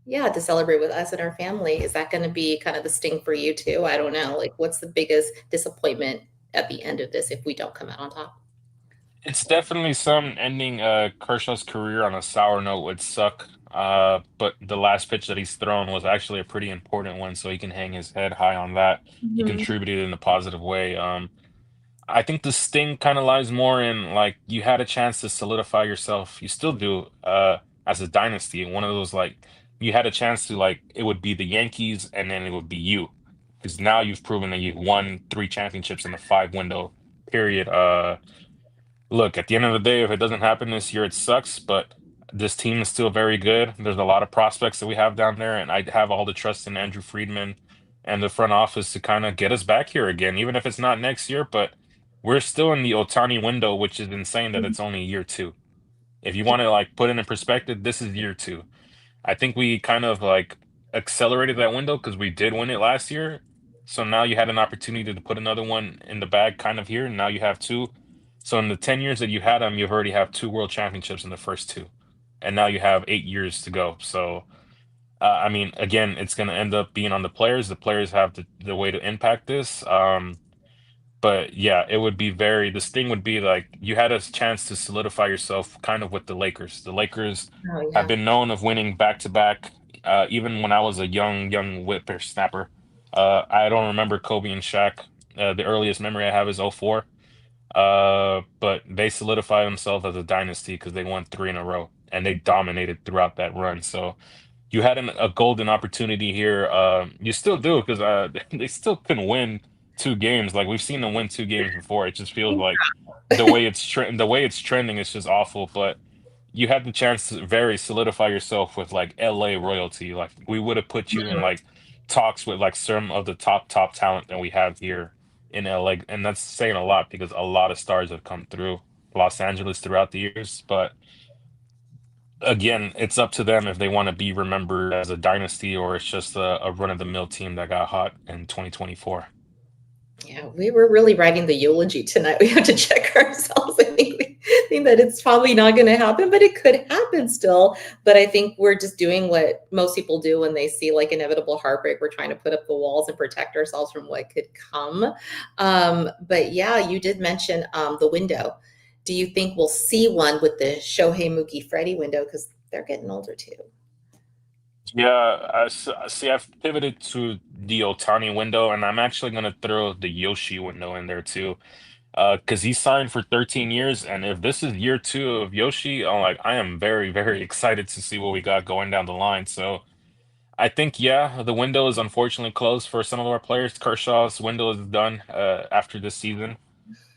Yeah, to celebrate with us and our family. Is that gonna be kind of the sting for you too? I don't know. Like, what's the biggest disappointment at the end of this if we don't come out on top? It's definitely some ending Kershaw's career on a sour note would suck. But the last pitch that he's thrown was actually a pretty important one, so he can hang his head high on that. He Mhm, contributed in a positive way. I think the sting kind of lies more in like you had a chance to solidify yourself. You still do as a dynasty, one of those like you had a chance to like it would be the Yankees and then it would be you. Because now you've proven that you've won 3 championships in the 5 window period. Look, at the end of the day, if it doesn't happen this year, it sucks, but this team is still very good. There's a lot of prospects that we have down there, and I have all the trust in Andrew Friedman and the front office to kind of get us back here again, even if it's not next year, but we're still in the Otani window, which is insane that it's only year two. If you want to like put it in perspective, this is year two. I think we kind of like accelerated that window because we did win it last year. So now you had an opportunity to put another one in the bag kind of here. And now you have two. So in the 10 years that you had them, you've already have 2 world championships in the first two. And now you have 8 years to go. So, I mean, again, it's going to end up being on the players. The players have the way to impact this. But yeah, it would be very, this thing would be like you had a chance to solidify yourself kind of with the Lakers. The Lakers Oh have yeah. been known of winning back to back, even when I was a young whippersnapper. I don't remember Kobe and Shaq. The earliest memory I have is '04. But they solidified themselves as a dynasty because they won 3 in a row and they dominated throughout that run. So you had a golden opportunity here. You still do because they still can win 2 games. Like we've seen them win 2 games before. It just feels like the way it's trending is just awful. But you had the chance to very solidify yourself with like LA royalty. Like we would have put you in like talks with like some of the top talent that we have here in LA, and that's saying a lot because a lot of stars have come through Los Angeles throughout the years. But again, it's up to them if they want to be remembered as a dynasty or it's just a run-of-the-mill team that got hot in 2024. Yeah, we were really writing the eulogy tonight. We have to check ourselves. I think we think that it's probably not going to happen, but it could happen still. But I think we're just doing what most people do when they see like inevitable heartbreak. We're trying to put up the walls and protect ourselves from what could come. But yeah, you did mention the window. Do you think we'll see one with the Shohei Mookie Freddie window? Because they're getting older too. Yeah, see. I've pivoted to the Otani window, and I'm actually gonna throw the Yoshi window in there too. Because he signed for 13 years, and if this is year two of Yoshi, I am very excited to see what we got going down the line. So I think, yeah, the window is unfortunately closed for some of our players. Kershaw's window is done after this season.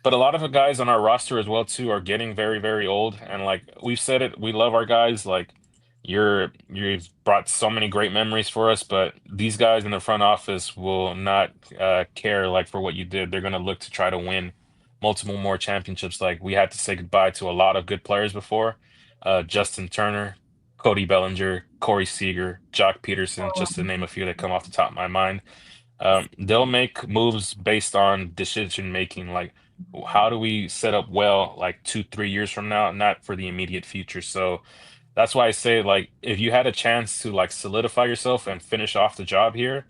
But a lot of the guys on our roster as well too are getting very old, and like we've said it, we love our guys. Like you've brought so many great memories for us, but these guys in the front office will not care like for what you did. They're gonna look to try to win multiple more championships. Like we had to say goodbye to a lot of good players before. Justin Turner, Cody Bellinger, Corey Seager, Jock Peterson, just to name a few that come off the top of my mind. They'll make moves based on decision making, like how do we set up well, like 2, 3 years from now, not for the immediate future. So that's why I say, like, if you had a chance to like solidify yourself and finish off the job here,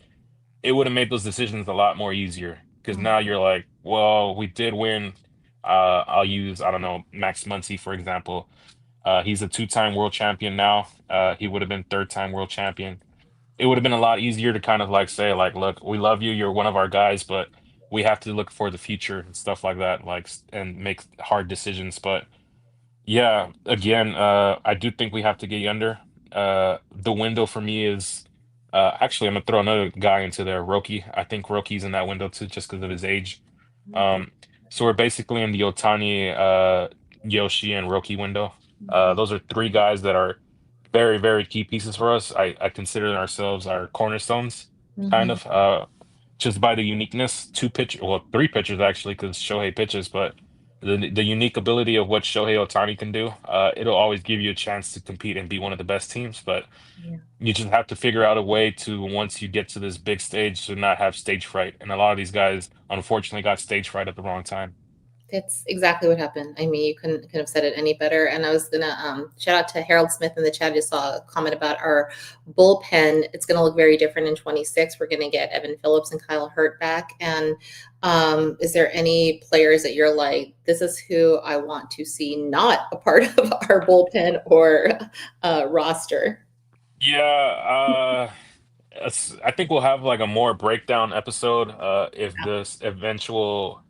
it would have made those decisions a lot more easier. Because now you're like, well, we did win. I'll use, I don't know, Max Muncy, for example. He's a 2-time world champion now. He would have been 3rd-time world champion. It would have been a lot easier to kind of like say like, look, we love you, you're one of our guys, but we have to look for the future and stuff like that, like and make hard decisions. But yeah, again, I do think we have to get younger. The window for me is actually I'm gonna throw another guy into there, Roki. I think Roki's in that window too, just because of his age. Um, so we're basically in the Otani, Yoshi, and Roki window. Those are 3 guys that are very key pieces for us. I consider ourselves our cornerstones, kind Mhm. of, just by the uniqueness. 2 pitch, well, 3 pitchers actually, because Shohei pitches, but the unique ability of what Shohei Otani can do, it'll always give you a chance to compete and be one of the best teams. But Yeah. you just have to figure out a way to, once you get to this big stage, to not have stage fright. And a lot of these guys, unfortunately, got stage fright at the wrong time. That's exactly what happened. I mean, you couldn't have said it any better. And I was gonna shout out to Harold Smith in the chat. I just saw a comment about our bullpen. It's gonna look very different in 26. We're gonna get Evan Phillips and Kyle Hurt back. And is there any players that you're like, this is who I want to see not a part of our bullpen or roster? Yeah, I think we'll have like a more breakdown episode if this eventual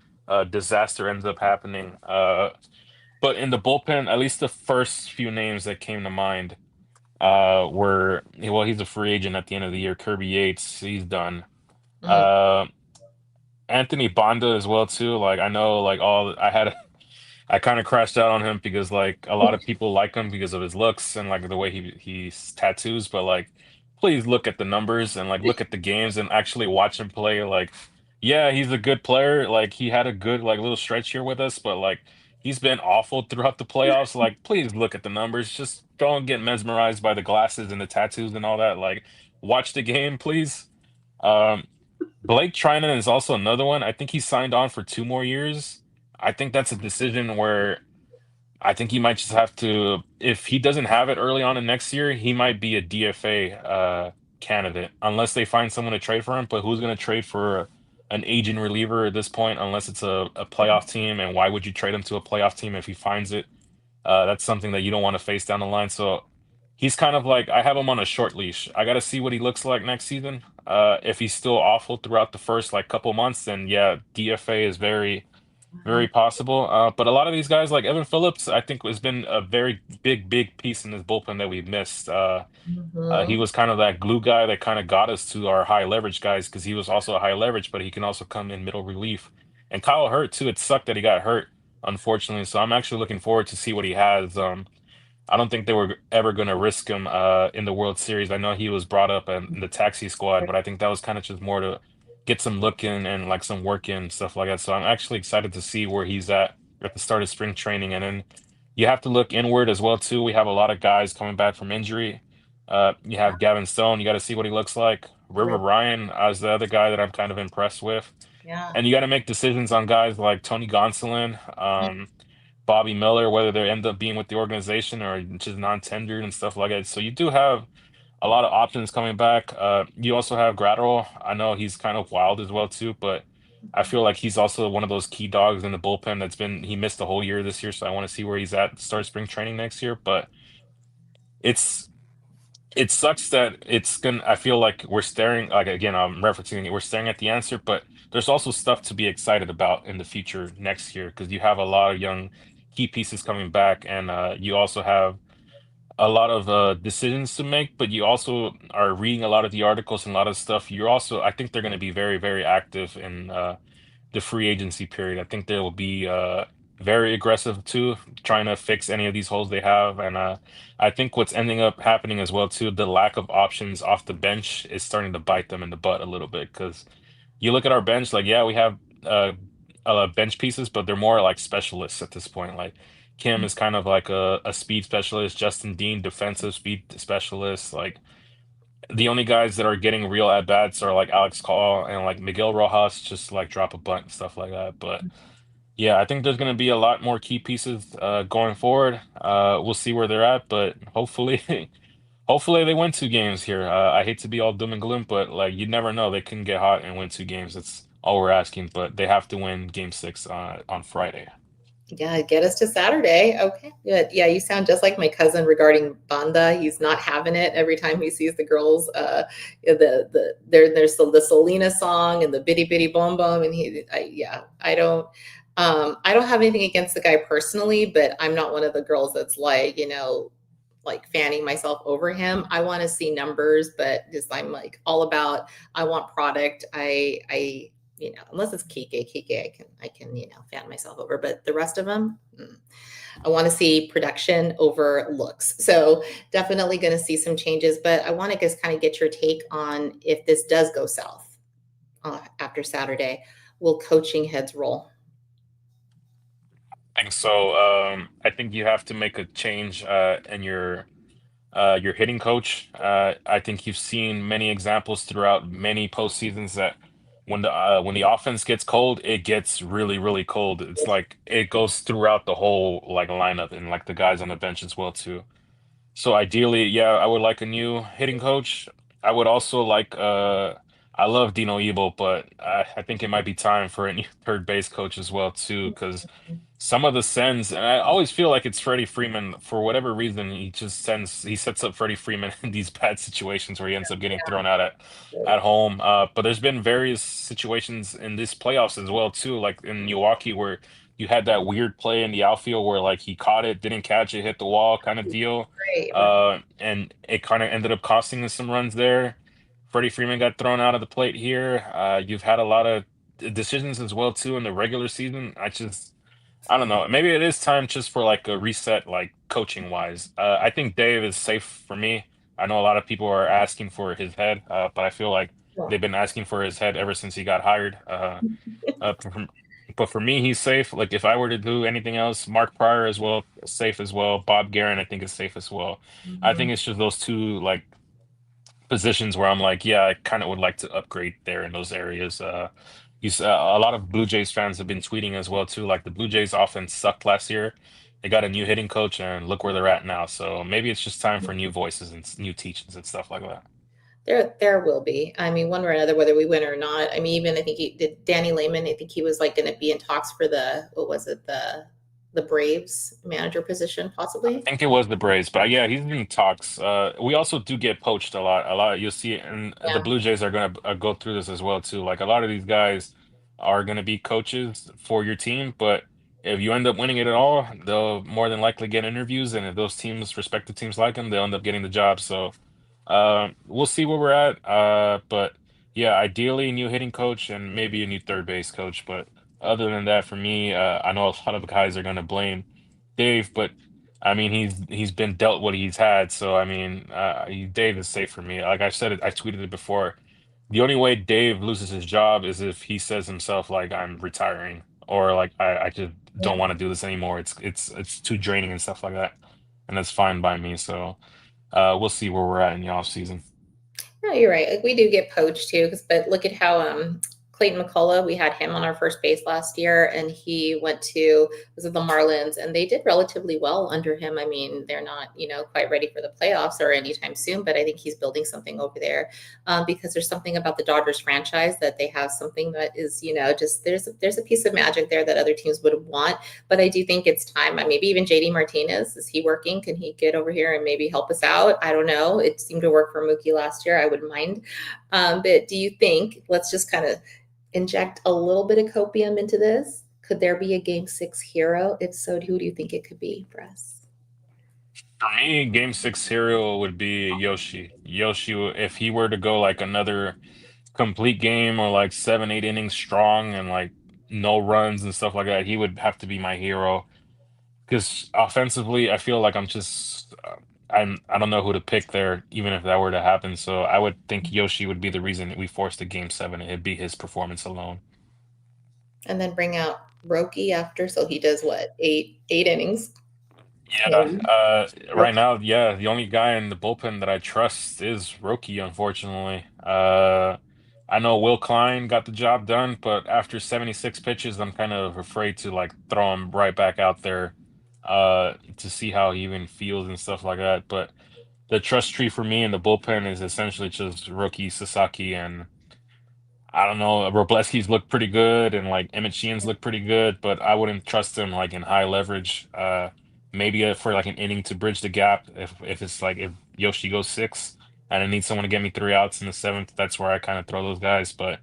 disaster ends up happening. But in the bullpen, at least the first few names that came to mind. Where well, he's a free agent at the end of the year. Kirby Yates, he's done. Mhm. Uh, Anthony Banda as well too. Like I know, like all I had I kind of crashed out on him because like a lot of people like him because of his looks and like the way he's tattoos, but like please look at the numbers and like look at the games and actually watch him play. Like, yeah, he's a good player. Like he had a good like little stretch here with us, but like he's been awful throughout the playoffs. Like, please look at the numbers. Just don't get mesmerized by the glasses and the tattoos and all that. Like, watch the game, please. Um, Blake Trinan is also another one. I think he signed on for 2 more years. I think that's a decision where I think he might just have to, if he doesn't have it early on in next year, he might be a DFA candidate unless they find someone to trade for him. But who's going to trade for an aging reliever at this point unless it's a playoff team? And why would you trade him to a playoff team if he finds it? That's something that you don't want to face down the line. So he's kind of like I have him on a short leash. I got to see what he looks like next season. If he's still awful throughout the first like couple months, then yeah, DFA is very possible. But a lot of these guys, like Evan Phillips, I think has been a very big piece in this bullpen that we've missed. He Mhm. was kind of that glue guy that kind of got us to our high leverage guys because he was also a high leverage, but he can also come in middle relief. And Kyle hurt too. It sucked that he got hurt, unfortunately. So I'm actually looking forward to see what he has. I don't think they were ever going to risk him in the World Series. I know he was brought up in the taxi squad, but I think that was kind of just more to get some look in and like some work in stuff like that. So I'm actually excited to see where he's at the start of spring training. And then you have to look inward as well too. We have a lot of guys coming back from injury. You have Gavin Stone. You got to see what he looks like. River Right. Ryan as the other guy that I'm kind of impressed with. Yeah. And you got to make decisions on guys like Tony Gonsolin. Bobby Miller, whether they end up being with the organization or just non-tendered and stuff like that. So you do have a lot of options coming back. You also have Gratterall. I know he's kind of wild as well too, but I feel like he's also one of those key dogs in the bullpen that's been he missed the whole year this year, so I want to see where he's at start spring training next year. But it's it sucks that it's gonna I feel like we're staring like again, I'm referencing it, we're staring at the answer, but there's also stuff to be excited about in the future next year because you have a lot of young key pieces coming back and you also have a lot of decisions to make, but you also are reading a lot of the articles and a lot of stuff. You're also I think they're going to be very active in the free agency period. I think they will be very aggressive too, trying to fix any of these holes they have. And I think what's ending up happening as well too, the lack of options off the bench is starting to bite them in the butt a little bit. Because you look at our bench, like yeah, we have bench pieces, but they're more like specialists at this point. Like Kim is kind of like a speed specialist, Justin Dean defensive speed specialist. Like the only guys that are getting real at bats are like Alex Call and like Miguel Rojas, just like drop a bunt and stuff like that. But yeah, I think there's going to be a lot more key pieces going forward. We'll see where they're at, but hopefully, hopefully they win 2 games here. I hate to be all doom and gloom, but like you never know, they can get hot and win 2 games. That's all we're asking, but they have to win Game 6 on Friday. Yeah, get us to Saturday. Okay, good. Yeah, you sound just like my cousin regarding Banda. He's not having it every time he sees the girls. There's the Selena song and the Bitty Bitty Bom Bom, and yeah, I don't have anything against the guy personally, but I'm not one of the girls that's like like fanning myself over him. I want to see numbers, but just I'm like all about I want product. Unless it's Kike, I can fan myself over, but the rest of them, I want to see production over looks. So definitely going to see some changes, but I want to just kind of get your take on if this does go south after Saturday, will coaching heads roll? I think so. I think you have to make a change in your hitting coach. I think you've seen many examples throughout many postseasons that when the offense gets cold, it gets really cold. It's like it goes throughout the whole like lineup and like the guys on the bench as well too. So ideally, yeah, I would like a new hitting coach. I would also like I love Dino Evil, but I think it might be time for a new third base coach as well too, because some of the sends, and I always feel like it's Freddie Freeman for whatever reason. He sets up Freddie Freeman in these bad situations where he ends up getting thrown out at home. But there's been various situations in this playoffs as well too, like in Milwaukee where You had that weird play in the outfield where like he caught it, didn't catch it, hit the wall kind of deal. Right, right. And it kind of ended up costing us some runs there. Freddie Freeman got thrown out of the plate here. You've had a lot of decisions as well too in the regular season. I don't know. Maybe it is time just for like a reset, like coaching wise. I think Dave is safe for me. I know a lot of people are asking for his head, but I feel like Well, they've been asking for his head ever since he got hired. Uh, for, but for me, he's safe. Like if I were to do anything else, Mark Pryor as well, safe as well. Bob Guerin, I think is safe as well. I think mhm. it's just those two like positions where I'm like, yeah, I kind of would like to upgrade there in those areas. A lot of Blue Jays fans have been tweeting as well too. Like the Blue Jays offense sucked last year. They got a new hitting coach, and look where they're at now. So maybe it's just time for new voices and new teachings and stuff like that. There will be. I mean, one way or another, whether we win or not. I mean, even I think he did. Danny Lehman. I think he was like going to be in talks for the what was it the Braves manager position, I possibly. think it was the Braves, but yeah, he's in talks. We also do get poached a lot. A lot you'll see, and the Yeah, Blue Jays are going to go through this as well too. Like a lot of these guys are going to be coaches for your team, but if you end up winning it at all, they'll more than likely get interviews, and if those teams, respective teams, like them, they'll end up getting the job. So, we'll see where we're at. But yeah, ideally, new hitting coach and maybe a new third base coach. But other than that, for me, I know a lot of guys are going to blame Dave, but I mean, he's been dealt what he's had, so I mean, Dave is safe for me. Like I said it, I tweeted it before. The only way Dave loses his job is if he says himself like I'm retiring or like I just yeah. don't want to do this anymore. It's too draining and stuff like that, and that's fine by me. So we'll see where we're at in the off season. No, you're right. Like we do get poached too, but look at how Clayton McCullough, we had him on our first base last year, and he went to was it the Marlins, and they did relatively well under him. I mean, they're not quite ready for the playoffs or anytime soon, but I think he's building something over there because there's something about the Dodgers franchise that they have something that is just there's a piece of magic there that other teams would want. But I do think it's time. Maybe even JD Martinez, is he working? Can he get over here and maybe help us out? I don't know. It seemed to work for Mookie last year. I wouldn't mind. But do you think, let's just kind of inject a little bit of copium into this? Could there be a game 6 hero? If so, who do you think it could be for us? For me, Game Six hero would be Yoshi. Yoshi, if he were to go like another complete game or like 7, 8 innings strong and like no runs and stuff like that, he would have to be my hero. Because offensively, I feel like I don't know who to pick there, even if that were to happen. So I would think Yoshi would be the reason that we forced a Game 7. It'd be his performance alone. And then bring out Roki after. So he does what? Eight innings. Yeah, Maybe. right now, yeah, the only guy in the bullpen that I trust is Roki, unfortunately. I know Will Klein got the job done, but after 76 pitches, I'm kind of afraid to like throw him right back out there to see how he even feels and stuff like that. But the trust tree for me in the bullpen is essentially just Roki, Sasaki, and I don't know. Robleski's look pretty good, and like Emmett Sheehan's look pretty good, but I wouldn't trust him like in high leverage. Maybe for like an inning to bridge the gap. If it's like if Yoshi goes six and I need someone to get me 3 outs in the seventh, that's where I kind of throw those guys. But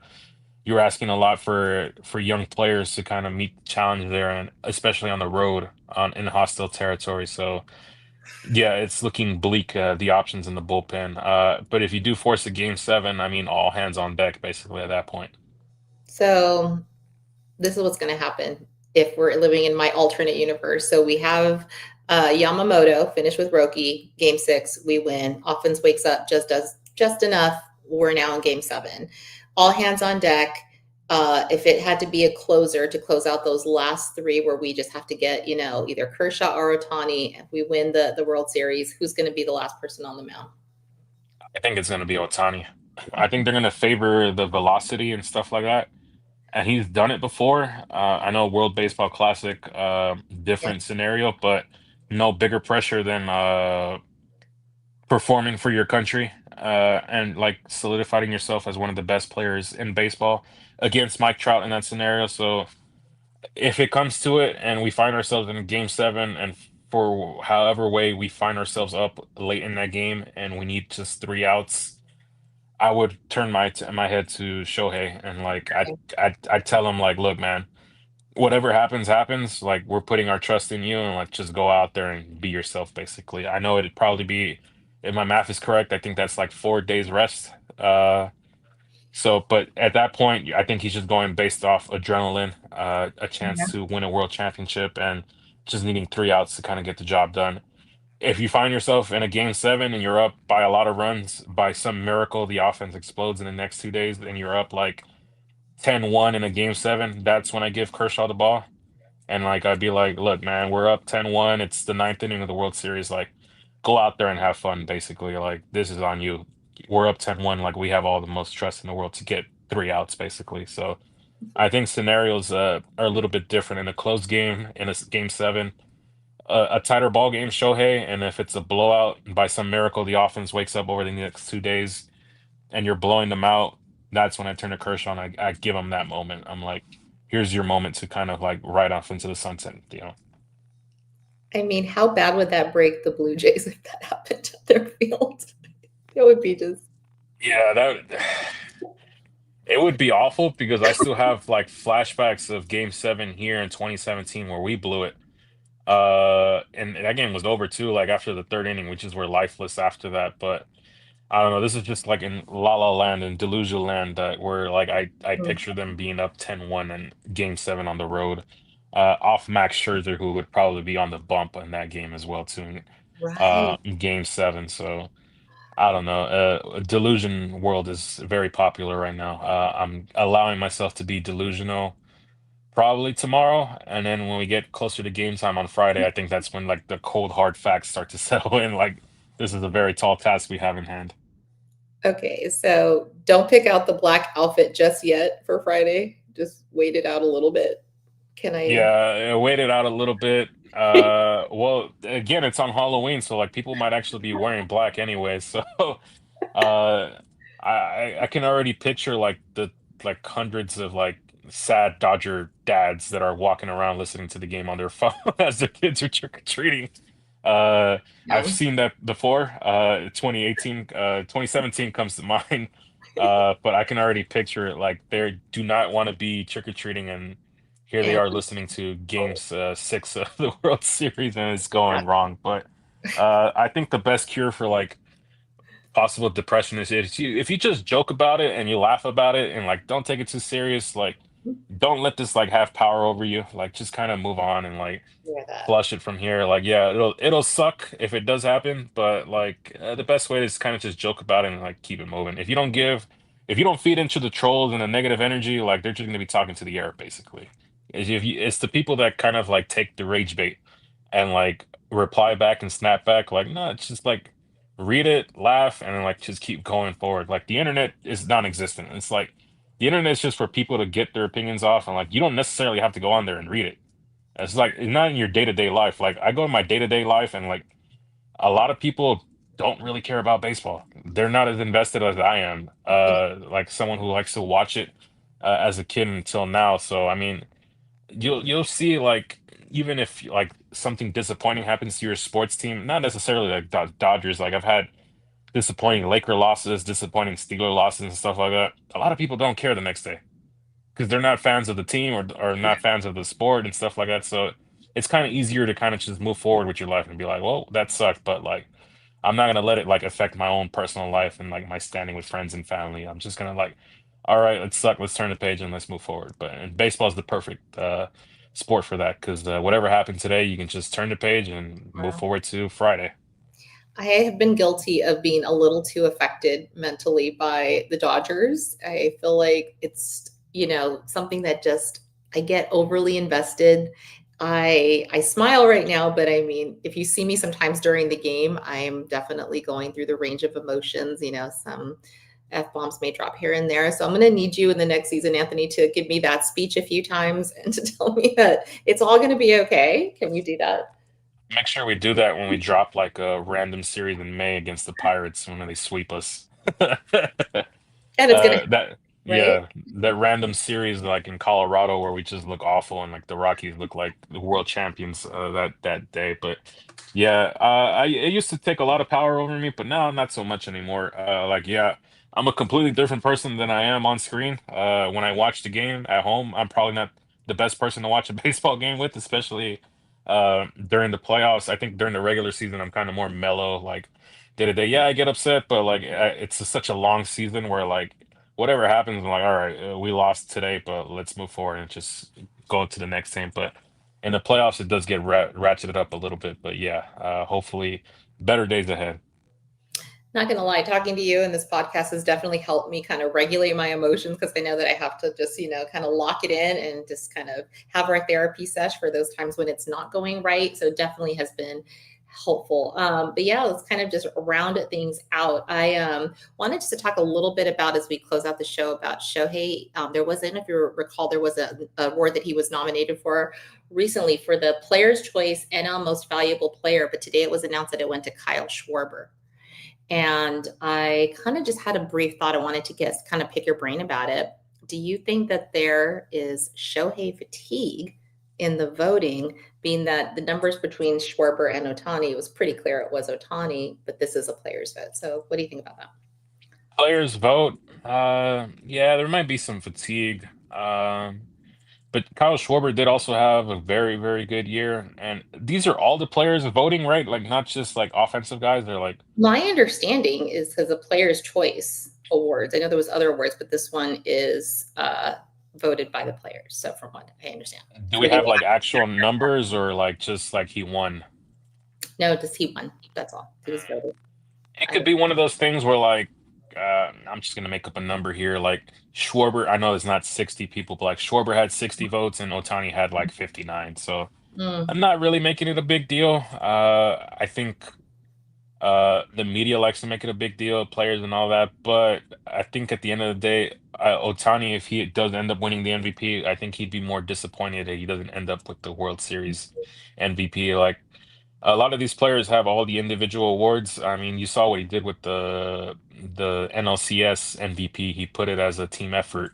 you're asking a lot for young players to kind of meet the challenge there, and especially on the road on in hostile territory. So yeah, it's looking bleak, the options in the bullpen. But if you do force a Game 7, I mean, all hands on deck basically at that point. So this is what's going to happen if we're living in my alternate universe. So we have Yamamoto finish with Roki, game 6, we win. Offense wakes up, just does just enough. We're now in game 7. All hands on deck. If it had to be a closer to close out those last three where we just have to get, either Kershaw or Otani, if we win the World Series, who's going to be the last person on the mound? I think it's going to be Otani. I think they're going to favor the velocity and stuff like that. And he's done it before. I know World Baseball Classic, Yeah. different scenario, but no bigger pressure than performing for your country and like solidifying yourself as one of the best players in baseball against Mike Trout in that scenario. So if it comes to it and we find ourselves in Game 7 and for however way we find ourselves up late in that game and we need just 3 outs, I would turn my head to Shohei and like I tell him like, look, man. whatever happens, happens. Like we're putting our trust in you, and like just go out there and be yourself. Basically, I know it'd probably be, if my math is correct, I think that's like 4 days rest. So, but at that point, I think he's just going based off adrenaline, a chance Yeah. to win a world championship, and just needing 3 outs to kind of get the job done. If you find yourself in a game seven and you're up by a lot of runs, by some miracle, the offense explodes in the next 2 days, and you're up like 10-1 in a game seven, that's when I give Kershaw the ball. And like I'd be like, look, man, we're up 10-1. It's the ninth inning of the World Series. Like, go out there and have fun, basically. Like, this is on you. We're up 10-1. Like, we have all the most trust in the world to get 3 outs, basically. So I think scenarios are a little bit different in a close game, in a game seven, a tighter ball game, Shohei. And if it's a blowout, by some miracle, the offense wakes up over the next 2 days and you're blowing them out, that's when I turn to Kershaw and I give him that moment. I'm like, here's your moment to kind of like ride off into the sunset. I mean, how bad would that break the Blue Jays if that happened at their field? It would be just Yeah, that it would be awful because I still have like flashbacks of game seven here in 2017 where we blew it. And that game was over too, like after the third inning, which is we're lifeless after that. But I don't know. This is just like in La La Land and Delusional Land that where like I picture them being up 10-1 in game seven on the road, off Max Scherzer, who would probably be on the bump in that game as well too, right. in game seven. So I don't know. Delusion world is very popular right now. I'm allowing myself to be delusional probably tomorrow, and then when we get closer to game time on Friday, I think that's when like the cold hard facts start to settle in. Like this is a very tall task we have in hand. Okay, so don't pick out the black outfit just yet for Friday. Just wait it out a little bit. Can I? Yeah, wait it out a little bit. Well, again, it's on Halloween, so like people might actually be wearing black anyway. So, uh, I can already picture like the like hundreds of like sad Dodger dads that are walking around listening to the game on their phone as their kids are trick or treating. Uh, I've No. seen that before. 2018, 2017 comes to mind. But I can already picture it. Like they do not want to be trick or treating, and here they And are listening to games six of the World Series, and it's yeah, going wrong. But I think the best cure for like possible depression is if you just joke about it and you laugh about it and like don't take it too serious. Like don't let this like have power over you. Like just kind of move on and like hear that. flush it from here. Like, yeah, it'll suck if it does happen, but like the best way is kind of just joke about it and like keep it moving. If you don't feed into the trolls and the negative energy, like they're just gonna be talking to the air basically. It's the people that kind of like take the rage bait and like reply back and snap back. Like, no, it's just like read it, laugh, and then like just keep going forward. Like the internet is non-existent. It's like the internet is just for people to get their opinions off, and like you don't necessarily have to go on there and read it. It's like it's not in your day-to-day life. Like I go in my day-to-day life and like a lot of people don't really care about baseball. They're not as invested as I am. Yeah. Like someone who likes to watch it as a kid until now. So I mean, you'll see like even if like something disappointing happens to your sports team, not necessarily like Dodgers. Like I've had disappointing Laker losses, disappointing Steeler losses and stuff like that. A lot of people don't care the next day because they're not fans of the team or not fans of the sport and stuff like that. So it's kind of easier to kind of just move forward with your life and be like, well, that sucked, but like I'm not gonna let it like affect my own personal life and like my standing with friends and family. I'm just gonna like, all right, let's suck, let's turn the page and let's move forward. But and baseball is the perfect sport for that because whatever happened today, you can just turn the page and move Wow. forward to Friday. I have been guilty of being a little too affected mentally by the Dodgers. I feel like it's, something that just I get overly invested. I smile right now, but I mean, if you see me sometimes during the game, I'm definitely going through the range of emotions. Some F bombs may drop here and there. So I'm going to need you in the next season, Anthony, to give me that speech a few times and to tell me that it's all going to be okay. Can you do that? Make sure we do that when we drop like a random series in May against the Pirates when they sweep us. And it's going to, That right? yeah, that random series like in Colorado where we just look awful and like the Rockies look like the world champions that day. But yeah, it used to take a lot of power over me, but now not so much anymore. Like yeah, I'm a completely different person than I am on screen. When I watch the game at home, I'm probably not the best person to watch a baseball game with, especially during the playoffs. I think during the regular season, I'm kind of more mellow. Like day to day, yeah, I get upset, but like it's such a long season where like whatever happens, I'm like, all right, we lost today, but let's move forward and just go to the next game. But in the playoffs, it does get ratcheted up a little bit. But yeah, hopefully better days ahead. Not gonna lie, talking to you and this podcast has definitely helped me kind of regulate my emotions because I know that I have to just, kind of lock it in and just kind of have our therapy sesh for those times when it's not going right. So it definitely has been helpful. But yeah, let's kind of just round things out. I wanted just to talk a little bit about as we close out the show about Shohei. There was, I don't know if you recall, there was a award that he was nominated for recently for the Player's Choice NL Most Valuable Player, but today it was announced that it went to Kyle Schwarber. And I kind of just had a brief thought. I wanted to kind of pick your brain about it. Do you think that there is Shohei fatigue in the voting, being that the numbers between Schwarber and Otani, it was pretty clear it was Otani, but this is a player's vote. So what do you think about that? Players vote. Yeah, there might be some fatigue. But Kyle Schwarber did also have a very, very good year. And these are all the players voting, right? Like not just like offensive guys. They're like, My understanding is because the Player's Choice Awards, I know there was other awards, but this one is voted by the players. So from what I understand, do we for the have like actual numbers or like just like he won? no, just he won. That's all. He was voted. It I, could be one of those things where like I'm just gonna make up a number here. Like Schwarber, I know it's not 60 people, but like Schwarber had 60 votes and Otani had like 59. So mm, I'm not really making it a big deal. I think the media likes to make it a big deal, players and all that. But I think at the end of the day, Otani, if he does end up winning the MVP, I think he'd be more disappointed that he doesn't end up with the World Series MVP. Like a lot of these players have all the individual awards. I mean, you saw what he did with the NLCS MVP. He put it as a team effort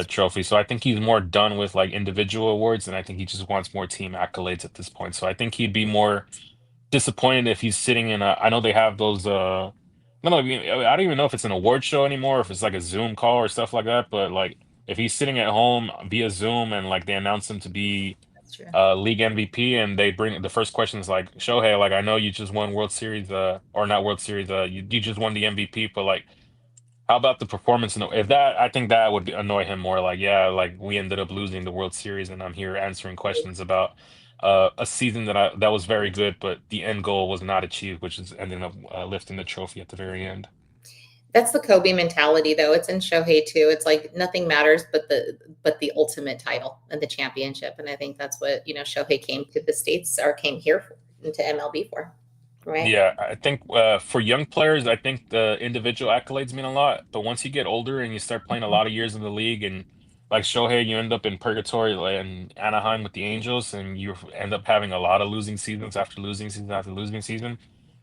trophy. So I think he's more done with like individual awards, and I think he just wants more team accolades at this point. So I think he'd be more disappointed if he's sitting in a. I know they have those. I don't know. I don't even know if it's an award show anymore, or if it's like a Zoom call or stuff like that. But like, if he's sitting at home via Zoom and like they announce him to be that's true. league MVP, and they bring the first question is like, Shohei, like I know you just won World Series, or not World Series, you just won the MVP, but like, how about the performance? If that, I think that would annoy him more. Like, yeah, like we ended up losing the World Series, and I'm here answering questions about a season that was very good, but the end goal was not achieved, which is ending up lifting the trophy at the very end. That's the Kobe mentality, though. It's in Shohei too. It's like nothing matters but the ultimate title and the championship. And I think that's what Shohei came to the states or came here into MLB for, right? Yeah, I think for young players, I think the individual accolades mean a lot. But once you get older and you start playing a lot of years in the league, and like Shohei, you end up in purgatory like in Anaheim with the Angels, and you end up having a lot of losing seasons after losing season after losing season.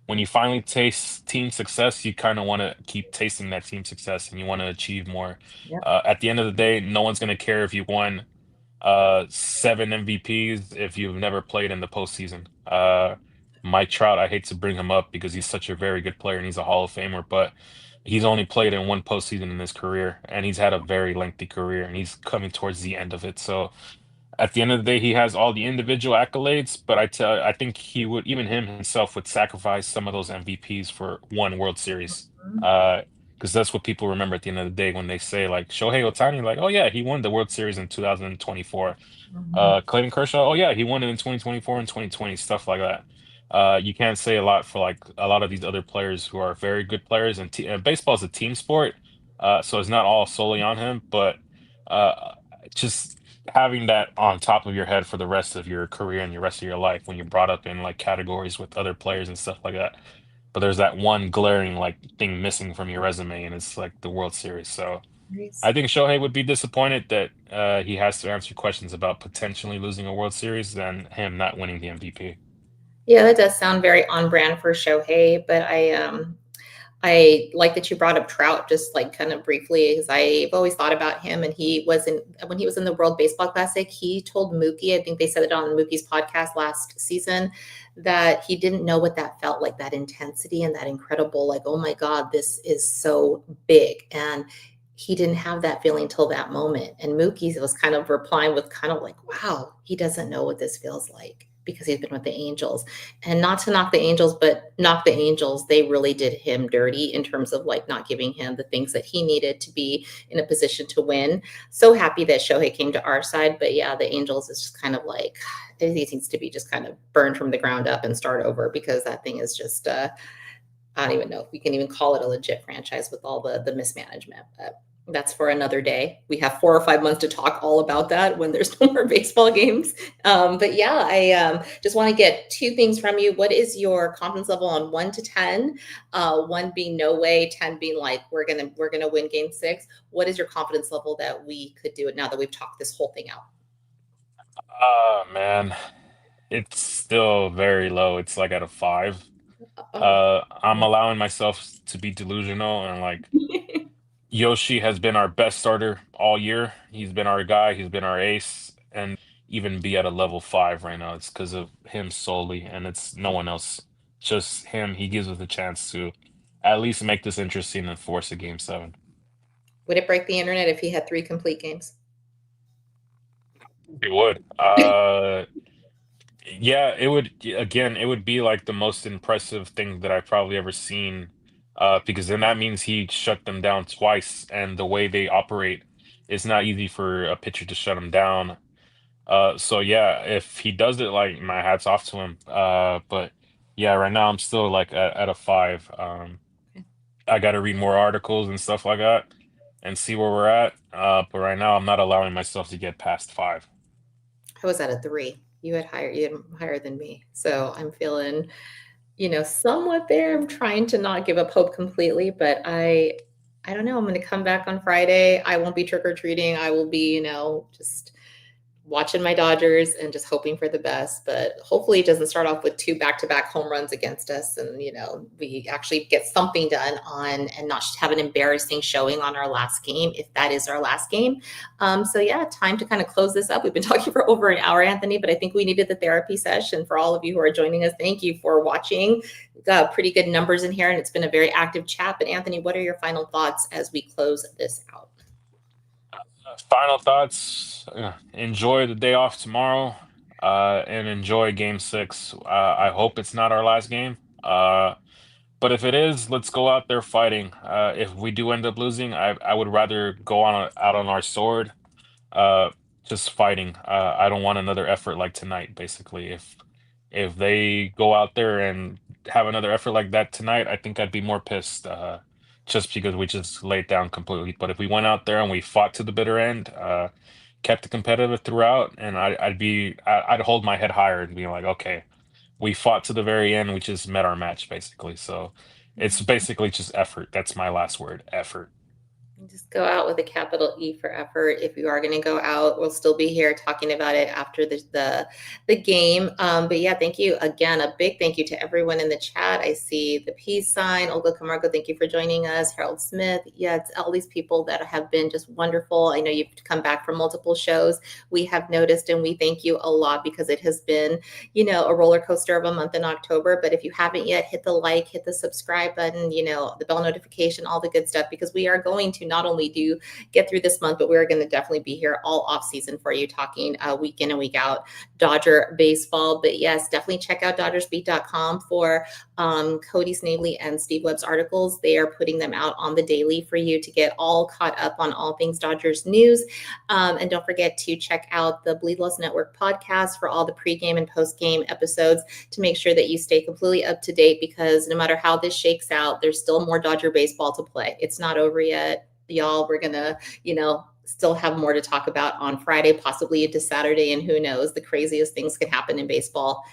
When you finally taste team success, you kind of want to keep tasting that team success, and you want to achieve more. Yep. At the end of the day, no one's going to care if you won seven MVPs if you've never played in the postseason. Mike Trout, I hate to bring him up because he's such a very good player and he's a Hall of Famer, but he's only played in one postseason in his career, and he's had a very lengthy career, and he's coming towards the end of it. So at the end of the day, he has all the individual accolades, but I think he would, even him himself would sacrifice some of those MVPs for one World Series. Because that's what people remember at the end of the day when they say like Shohei Ohtani, like, oh yeah, he won the World Series in 2024. Mhm. Clayton Kershaw, oh yeah, he won it in 2024 and 2020, stuff like that. You can't say a lot for like a lot of these other players who are very good players, and baseball is a team sport, so it's not all solely on him. But just having that on top of your head for the rest of your career and your rest of your life when you're brought up in like categories with other players and stuff like that. But there's that one glaring like thing missing from your resume, and it's like the World Series. So Nice. I think Shohei would be disappointed that he has to answer questions about potentially losing a World Series than him not winning the MVP. Yeah, that does sound very on brand for Shohei, but I like that you brought up Trout just like kind of briefly because I've always thought about him and he wasn't when he was in the World Baseball Classic, he told Mookie, I think they said it on Mookie's podcast last season, that he didn't know what that felt like, that intensity and that incredible, like, oh my God, this is so big. And he didn't have that feeling till that moment. And Mookie was kind of replying with kind of like, wow, he doesn't know what this feels like because he's been with the Angels. And not to knock the Angels, but knock the Angels, they really did him dirty in terms of like not giving him the things that he needed to be in a position to win. So happy that Shohei came to our side. But yeah, the Angels is just kind of like, it needs to be just kind of burned from the ground up and start over because that thing is just, I don't even know if we can even call it a legit franchise with all the mismanagement, but that's for another day. We have 4 or 5 months to talk all about that when there's no more baseball games. But yeah, I just want to get two things from you. What is your confidence level on 1 to 10? One being no way, 10 being like we're gonna win Game 6. What is your confidence level that we could do it now that we've talked this whole thing out? Oh man, it's still very low. It's like at a 5. Oh, I'm allowing myself to be delusional and like Yoshi has been our best starter all year. He's been our guy, he's been our ace, and even be at a level 5 right now, it's because of him solely, and it's no one else. Just him. He gives us a chance to at least make this interesting and force a game 7. would it break the internet if he had 3 complete games? It would. Yeah, it would. Again, it would be like the most impressive thing that I've probably ever seen. Because then that means he shut them down twice, and the way they operate, it's not easy for a pitcher to shut them down. So yeah, if he does it, like my hat's off to him. But yeah, right now I'm still like at a 5. I got to read more articles and stuff like that, and see where we're at. But right now I'm not allowing myself to get past 5. I was at a 3. You had higher than me. So I'm feeling, somewhat there. I'm trying to not give up hope completely, but I don't know. I'm going to come back on Friday. I won't be trick or treating. I will be, just watching my Dodgers and just hoping for the best. But hopefully, it doesn't start off with 2 back-to-back home runs against us, and we actually get something done on and not have an embarrassing showing on our last game, if that is our last game. So yeah, time to kind of close this up. We've been talking for over an hour, Anthony, but I think we needed the therapy session. For all of you who are joining us, thank you for watching. We've got pretty good numbers in here, and it's been a very active chat. But Anthony, what are your final thoughts as we close this out? Final thoughts. Enjoy the day off tomorrow, and enjoy Game 6. I hope it's not our last game. But if it is, let's go out there fighting. If we do end up losing, I would rather go out on our sword, uh, just fighting. I don't want another effort like tonight, basically. If they go out there and have another effort like that tonight, I think I'd be more pissed, just because we just laid down completely. But if we went out there and we fought to the bitter end, kept it competitive throughout, and I'd hold my head higher and be like, okay, we fought to the very end, we just met our match, basically. So it's basically just effort. That's my last word, effort. Just go out with a capital E for effort. If you are going to go out, we'll still be here talking about it after the game. But yeah, thank you again. A big thank you to everyone in the chat. I see the peace sign. Olga Camargo, thank you for joining us. Harold Smith. Yeah, it's all these people that have been just wonderful. I know you've come back from multiple shows. We have noticed, and we thank you a lot because it has been, a roller coaster of a month in October. But if you haven't yet, hit the like, hit the subscribe button, the bell notification, all the good stuff, because we are going to not only do get through this month, but we're going to definitely be here all off season for you, talking week in and week out Dodger baseball. But yes, definitely check out DodgersBeat.com for Cody Snavely and Steve Webb's articles. They are putting them out on the daily for you to get all caught up on all things Dodgers news. And don't forget to check out the Bleed Loss Network podcast for all the pregame and postgame episodes to make sure that you stay completely up to date, because no matter how this shakes out, there's still more Dodger baseball to play. It's not over yet, y'all. We're gonna, still have more to talk about on Friday, possibly into Saturday, and who knows, the craziest things can happen in baseball.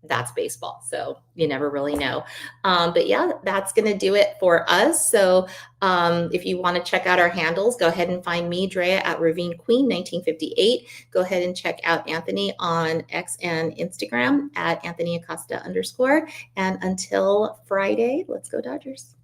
That's baseball, so you never really know. But yeah, that's going to do it for us. So if you want to check out our handles, go ahead and find me, Drea, at Ravine Queen 1958. Go ahead and check out Anthony on X and Instagram at Anthony Acosta _. And until Friday, let's go Dodgers.